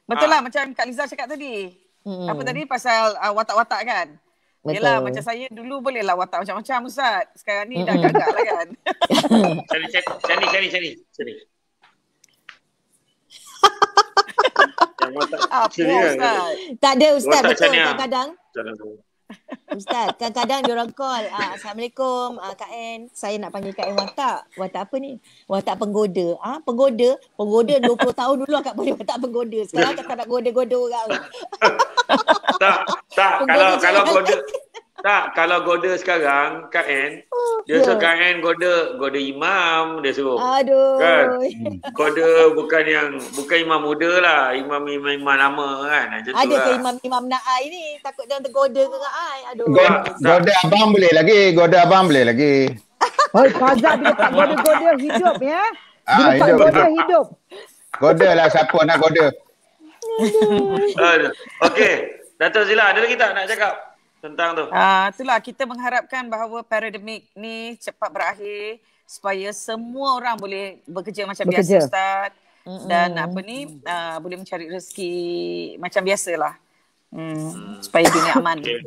Betul lah macam Kak Liza cakap tadi. Apa tadi pasal watak-watak kan? Betul. Yelah macam saya dulu boleh lah watak macam-macam Ustaz. Sekarang ni dah gagal lah kan. Sini. Yang watak Apa Ustaz? Tak ada Ustaz, Watak betul Chania. kadang-kadang. Ustaz, kadang-kadang diorang call. Assalamualaikum Kak En. Saya nak panggil Kak En watak. Watak apa ni? Watak penggoda. Penggoda 20 tahun dulu akak boleh watak penggoda. Sekarang akak tak nak goda-goda orang. Tak, kalau goda. Tak, kalau goda sekarang Kak En, dia suruh Kak En goda imam dia suruh. Aduh. Kan? Goda bukan imam muda lah, imam lama kan. Macam Ada tu ke lah. imam nak ai ni? Takut dia tergoda ke dengan ai. Aduh. Goda abang boleh lagi. Oh, Fazal bila tak goda-goda hidup ya. Bila tak hidup. goda hidup. Goda lah siapa nak goda. Aduh. Okey, Datuk Zila ada lagi tak nak cakap tentang tu? Itulah kita mengharapkan bahawa pandemik ni cepat berakhir supaya semua orang boleh bekerja macam biasa Ustaz. Dan boleh mencari rezeki macam biasalah. Supaya dunia aman. Okay.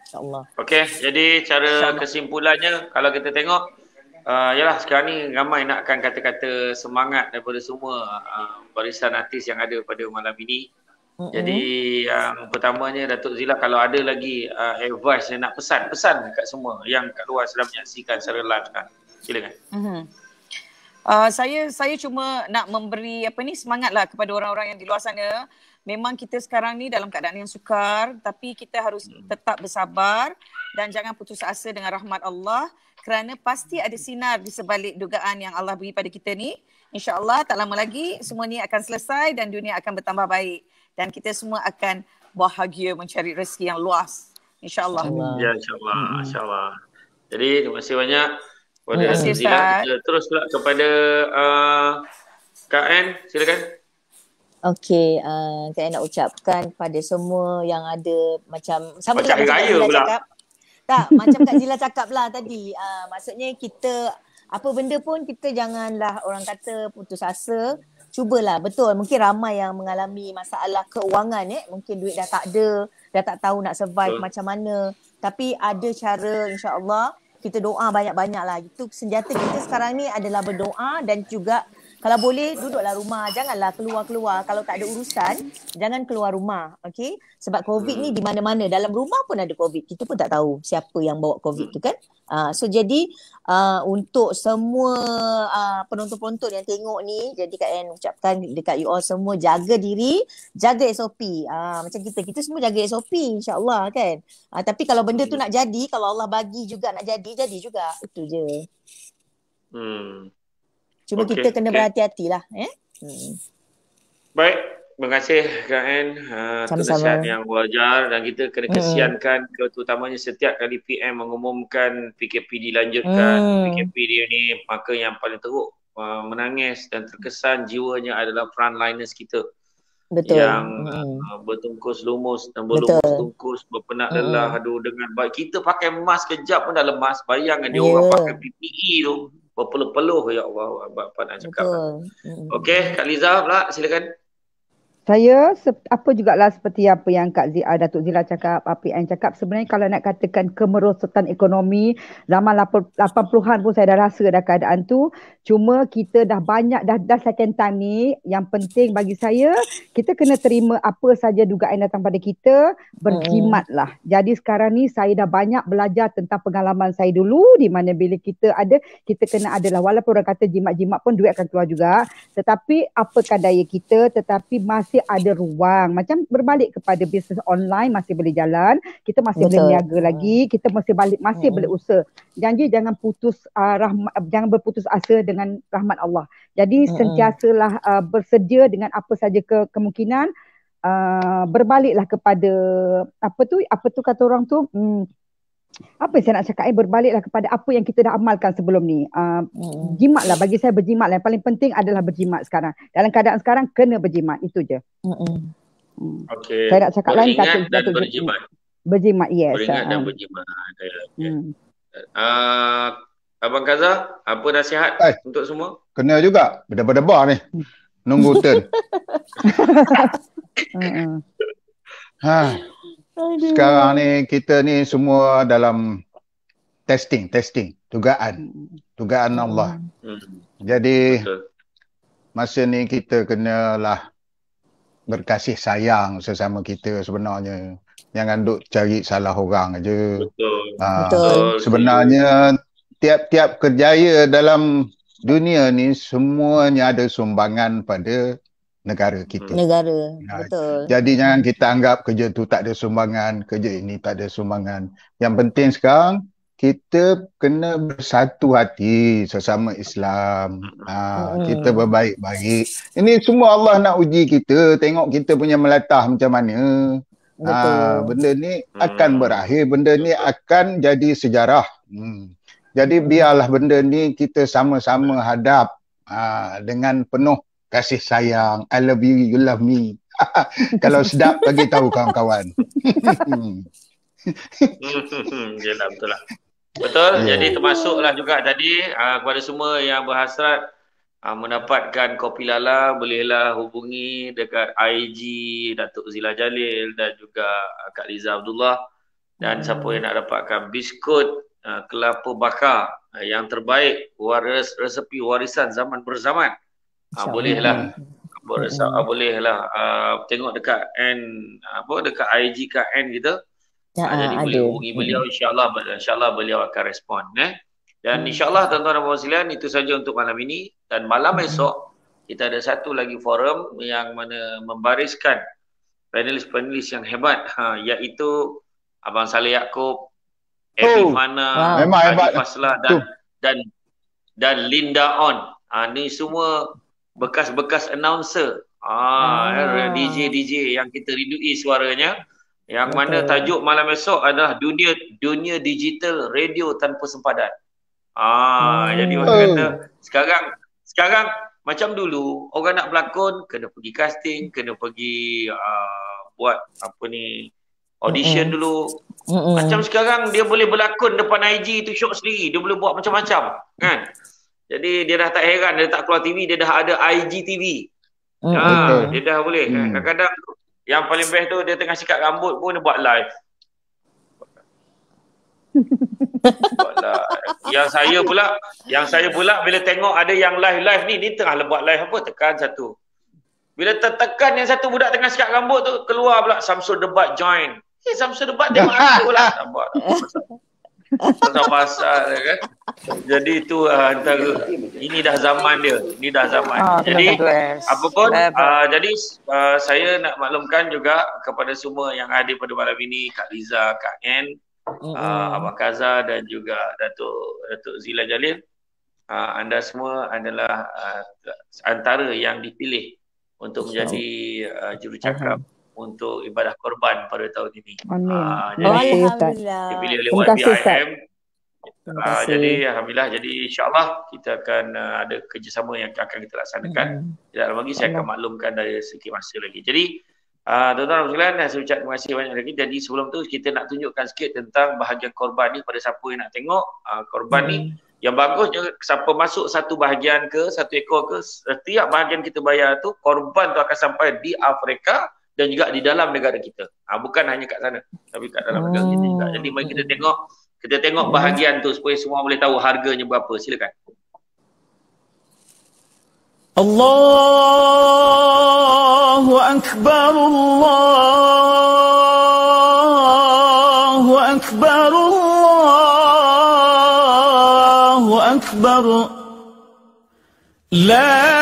InsyaAllah. Okey, jadi cara kesimpulannya kalau kita tengok yalah sekarang ni ramai nakkan kata-kata semangat daripada semua barisan artis yang ada pada malam ini. Jadi yang pertamanya Datuk Zila kalau ada lagi advice yang nak pesan kat semua yang kat luar sedang menyaksikan secara live sekarang. Silakan. Saya cuma nak memberi semangatlah kepada orang-orang yang di luar sana. Memang kita sekarang ni dalam keadaan yang sukar, tapi kita harus tetap bersabar dan jangan putus asa dengan rahmat Allah kerana pasti ada sinar di sebalik dugaan yang Allah beri pada kita ni. InsyaAllah tak lama lagi semua ni akan selesai dan dunia akan bertambah baik. Dan kita semua akan bahagia mencari rezeki yang luas. InsyaAllah. Ya, insyaAllah. Jadi, terima kasih banyak kepada Datuk Zila. Kita terus pula kepada Kak En. Silakan. Okey, saya nak ucapkan pada semua yang ada macam sama macam dengan raya Kak Zila pula. cakap. Tak, macam Kak Zila cakap lah tadi. Maksudnya kita apa benda pun kita janganlah orang kata putus asa. Cubalah, betul. Mungkin ramai yang mengalami masalah keuangan mungkin duit dah tak ada, dah tak tahu nak survive macam mana. Tapi ada cara insya-Allah. Kita doa banyak-banyak lah. Itu senjata kita sekarang ni adalah berdoa dan juga kalau boleh duduklah rumah. Janganlah keluar-keluar. Kalau tak ada urusan, jangan keluar rumah. Okay? Sebab COVID ni di mana-mana. Dalam rumah pun ada COVID. Kita pun tak tahu siapa yang bawa COVID tu kan. So jadi untuk semua penonton-penonton yang tengok ni, jadi Kak En ucapkan dekat you all semua jaga diri, jaga SOP. Macam kita semua jaga SOP insya-Allah kan. Tapi kalau benda tu nak jadi, kalau Allah bagi juga nak jadi juga. Itu je. Cuma kita kena berhati-hatilah Baik, terima kasih Kak En. Kesian yang wajar dan kita kena kesiankan terutamanya setiap kali PM mengumumkan PKP dilanjutkan, PKP dia ni, maka yang paling teruk menangis dan terkesan jiwanya adalah frontliners kita. Betul. Yang bertungkus lumus dan berlumus-tungkus, berpenat lelah, aduh dengan baik. Kita pakai mask kejap pun dah lemas. Bayangkan dia orang pakai PPE tu. Berpeluh-peluh, ya Allah, apa nak cakap. Okey, Kak Liza pula, silakan. Saya apa jugalah seperti apa yang Datuk Zila cakap, apa yang cakap, sebenarnya kalau nak katakan kemerosotan ekonomi zaman 80-an pun saya dah rasa dah keadaan tu. Cuma kita dah banyak dah second time ni, yang penting bagi saya kita kena terima apa saja dugaan datang pada kita, berkhidmatlah. Jadi sekarang ni saya dah banyak belajar tentang pengalaman saya dulu, di mana bila kita kena adalah walaupun orang kata jimat-jimat pun duit akan keluar juga, tetapi apakah daya kita, tetapi masih ada ruang. Macam berbalik kepada bisnes online masih boleh jalan, kita masih boleh berniaga lagi, kita masih boleh usaha. Janji jangan jangan berputus asa dengan rahmat Allah. Jadi sentiasalah bersedia dengan apa saja kemungkinan, berbaliklah kepada apa tu kata orang tu, Apa yang saya nak cakap, berbaliklah kepada apa yang kita dah amalkan sebelum ni. Jimatlah, bagi saya berjimat. Yang paling penting adalah berjimat sekarang. Dalam keadaan sekarang, kena berjimat. Itu je. Okey. Saya nak cakap lain. Beringat dan berjimat. Berjimat, yes. Beringat dan berjimat. Abang Kaza, apa nasihat untuk semua? Kena juga. Berdebar-debar ni. Nunggu turn. Sekarang ni kita ni semua dalam testing, dugaan Allah. Jadi masa ni kita kenalah berkasih sayang sesama kita sebenarnya. Jangan duk cari salah orang aja. Betul. Sebenarnya tiap-tiap kerjaya dalam dunia ni semuanya ada sumbangan pada negara kita. Betul. Jadi jangan kita anggap kerja tu tak ada sumbangan, kerja ini tak ada sumbangan. Yang penting sekarang kita kena bersatu hati sesama Islam. Kita berbaik-baik. Ini semua Allah nak uji kita, tengok kita punya melatah macam mana. Benda ni akan berakhir, benda ni akan jadi sejarah. Jadi biarlah benda ni kita sama-sama hadap dengan penuh kasih sayang. I love you, you love me. Kalau sedap, bagi tahu kawan-kawan. Yelah, betul lah. Betul, jadi termasuklah juga tadi kepada semua yang berhasrat mendapatkan kopi lala, bolehlah hubungi dekat IG Datuk Zila Jalil dan juga Kak Liza Abdullah. Dan siapa yang nak dapatkan biskut kelapa bakar yang terbaik, resepi warisan zaman berzaman, bolehlah tengok dekat dekat IG KN kita. Jadi boleh hubungi beliau, insyaAllah beliau akan respon. Dan insyaAllah tuan-tuan dan puan sekalian, itu saja untuk malam ini. Dan malam esok kita ada satu lagi forum yang mana membariskan panelis-panelis yang hebat, iaitu Abang Saleh Yaakob, Evi Fana, Adi Faslah dan Linda On. Ni semua bekas-bekas announcer, DJ yang kita ridui suaranya, yang mana tajuk malam esok adalah dunia digital radio tanpa sempadan. Jadi orang kata sekarang macam dulu orang nak berlakon kena pergi casting, kena pergi buat audition dulu. Macam sekarang dia boleh berlakon depan IG tu syok sendiri, dia boleh buat macam-macam kan. Jadi dia dah tak heran, dia tak keluar TV, dia dah ada IGTV. Dia dah boleh. Kadang-kadang yang paling best tu dia tengah sikat rambut pun dia buat live. Yang saya pula bila tengok ada yang live ni tengah buat live apa, tekan satu. Bila tertekan yang satu budak tengah sikat rambut tu, keluar pula Samsul Debat join. Samsul Debat tengok aku lah. Nampak. Pasal kan. Jadi itu antara ini dah zaman dia. Ini dah zaman. Jadi apapun jadi saya nak maklumkan juga kepada semua yang hadir pada malam ini, Kak Liza, Kak N, Abang Kaza dan juga Datuk Zila Jalil. Anda semua adalah antara yang dipilih untuk menjadi jurucakap untuk ibadah korban pada tahun ini. Alhamdulillah. Dipilih oleh YBIM. Jadi alhamdulillah, jadi insyaAllah kita akan ada kerjasama yang akan kita laksanakan. Tidak lama lagi saya akan maklumkan dari segi masa lagi. Jadi tuan-tuan dan sekalian, saya ucap terima kasih banyak lagi. Jadi sebelum tu kita nak tunjukkan sikit tentang bahagian korban ni pada siapa yang nak tengok korban ni. Yang bagusnya siapa masuk satu bahagian ke, satu ekor ke, setiap bahagian kita bayar tu, korban tu akan sampai di Afrika dan juga di dalam negara kita. Bukan hanya kat sana, tapi kat dalam negara kita juga. Jadi mari kita tengok bahagian tu supaya semua boleh tahu harganya berapa. Silakan. Allahu Akbar, Allahu Akbar, Allahu Akbar. La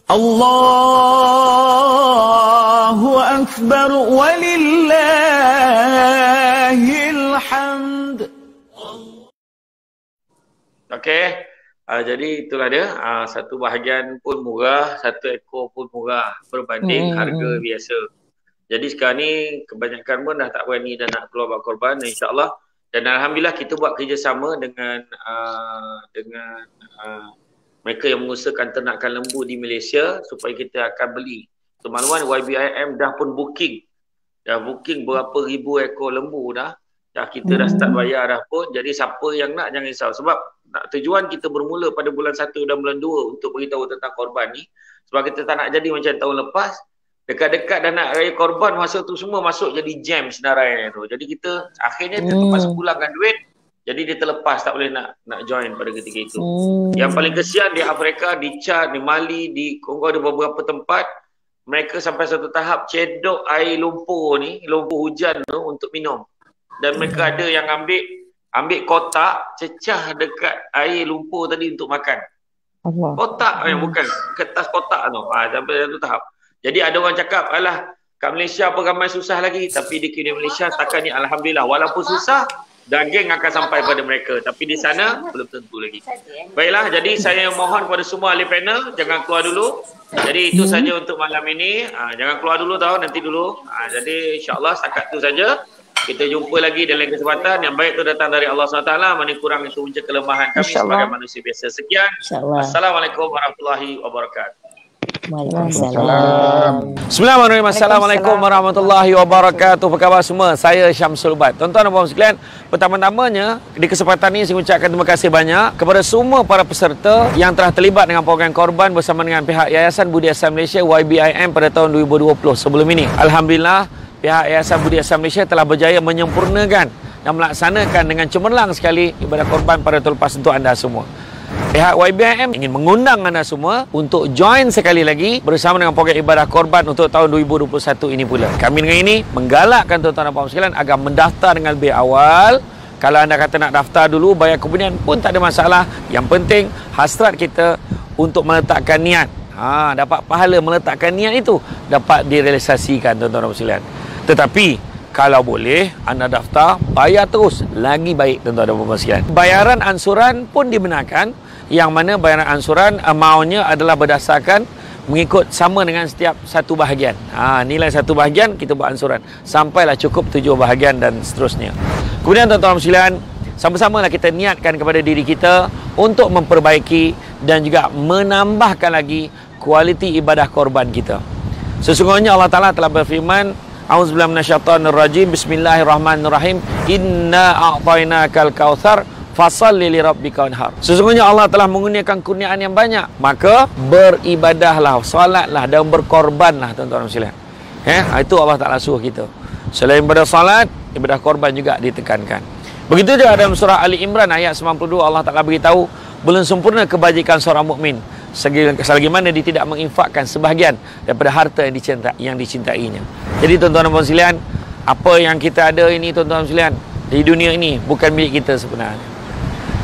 Allahu Akbar walillahil hamd. Okey. Jadi itulah dia. Satu bahagian pun murah, satu ekor pun murah berbanding harga biasa. Jadi sekarang ni kebanyakan pun dah tak berani dah nak keluar buat korban, insya-Allah. Dan alhamdulillah kita buat kerjasama dengan mereka yang mengusahakan ternakan lembu di Malaysia supaya kita akan beli. Teman-teman, YBIM dah pun booking. Dah booking berapa ribu ekor lembu dah. Kita dah start bayar dah pun. Jadi siapa yang nak jangan risau. Sebab tujuan kita bermula pada bulan 1 dan bulan 2 untuk beritahu tentang korban ni. Sebab kita tak nak jadi macam tahun lepas. Dekat-dekat dah nak raya korban, masa tu semua masuk jadi jam senarai tu. Jadi kita akhirnya terpaksa pulangkan duit. Jadi dia terlepas, tak boleh nak join pada ketika itu. Yang paling kesian di Afrika, di Chad, di Mali, di Kongo ada beberapa tempat. Mereka sampai satu tahap cedok air lumpur ni, lumpur hujan tu untuk minum. Dan mereka ada yang ambil kotak, cecah dekat air lumpur tadi untuk makan. Allah. Kotak yang bukan kertas kotak tu. Sampai satu tahap. Jadi ada orang cakap, alah kat Malaysia apa ramai susah lagi. Tapi di kini Malaysia takkan ni alhamdulillah. Walaupun susah, daging akan sampai pada mereka. Tapi di sana belum tentu lagi. Baiklah, jadi saya mohon kepada semua ahli panel, jangan keluar dulu. Jadi itu saja untuk malam ini. Jangan keluar dulu tau, nanti dulu. Jadi insyaAllah setakat itu saja. Kita jumpa lagi dalam kesempatan. Yang baik itu datang dari Allah SWT. Mana kurang itu punca kelemahan kami sebagai manusia biasa. Sekian. Assalamualaikum warahmatullahi wabarakatuh. Waalaikumsalam. Bismillahirrahmanirrahim. Assalamualaikum warahmatullahi wabarakatuh. Apa khabar semua? Saya Syamsul Bat. Tuan-tuan dan puan sekalian, pertama-tamanya di kesempatan ini saya ucapkan terima kasih banyak kepada semua para peserta yang telah terlibat dengan program korban bersama dengan pihak Yayasan Budi Ihsan Malaysia YBIM pada tahun 2020 sebelum ini. Alhamdulillah, pihak Yayasan Budi Ihsan Malaysia telah berjaya menyempurnakan dan melaksanakan dengan cemerlang sekali ibadah korban pada tahun lepas untuk anda semua. Pihak YBIM ingin mengundang anda semua untuk join sekali lagi bersama dengan program ibadah korban untuk tahun 2021 ini pula. Kami dengan ini menggalakkan tuan-tuan dan puan sekalian agar mendaftar dengan lebih awal. Kalau anda kata nak daftar dulu, bayar kemudian pun tak ada masalah. Yang penting hasrat kita untuk meletakkan niat. Dapat pahala meletakkan niat itu dapat direalisasikan tuan-tuan dan puan sekalian. Tetapi kalau boleh anda daftar, bayar terus, lagi baik tuan-tuan dan puan sekalian. Bayaran ansuran pun dibenarkan, yang mana bayaran ansuran amountnya adalah berdasarkan mengikut sama dengan setiap satu bahagian. Nilai satu bahagian kita buat ansuran sampailah cukup 7 bahagian dan seterusnya. Kemudian tuan-tuan dan sekalian, sama-samalah kita niatkan kepada diri kita untuk memperbaiki dan juga menambahkan lagi kualiti ibadah korban kita. Sesungguhnya Allah Ta'ala telah berfirman, A'udzubillahi minasyaitonirrajim, Bismillahirrahmanirrahim, Inna a'tainakal kautsar fasalli li rabbika wanhar. Sesungguhnya Allah telah mengurniakan kurniaan yang banyak, maka beribadahlah, salatlah dan berkorbanlah tuan-tuan dan sekalian. Itu Allah Ta'ala suruh kita. Selain pada salat, ibadah korban juga ditekankan. Begitu juga dalam surah Ali Imran ayat 92 Allah Ta'ala beritahu, belum sempurna kebajikan seorang mukmin selagi mana dia tidak menginfakkan sebahagian daripada harta yang dicintainya. Jadi tuan-tuan dan puan sekalian, apa yang kita ada ini tuan-tuan dan sekalian di dunia ini bukan milik kita sebenarnya.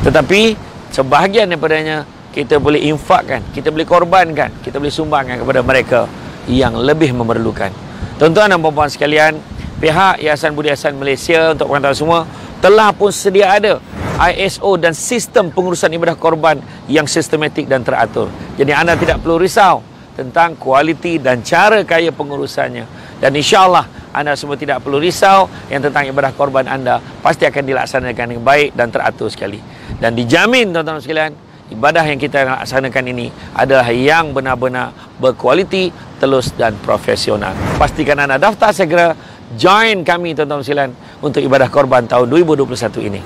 Tetapi sebahagian daripadanya kita boleh infakkan, kita boleh korbankan, kita boleh sumbangkan kepada mereka yang lebih memerlukan. Tuan-tuan dan puan-puan sekalian, pihak Yayasan Budi Ihsan Malaysia untuk pengetahuan semua telah pun sedia ada ISO dan sistem pengurusan ibadah korban yang sistematik dan teratur. Jadi anda tidak perlu risau tentang kualiti dan cara kaya pengurusannya. Dan insya-Allah anda semua tidak perlu risau yang tentang ibadah korban anda pasti akan dilaksanakan dengan baik dan teratur sekali. Dan dijamin tuan-tuan sekalian, ibadah yang kita laksanakan ini adalah yang benar-benar berkualiti, telus dan profesional. Pastikan anda daftar segera, join kami tuan-tuan sekalian untuk ibadah korban tahun 2021 ini.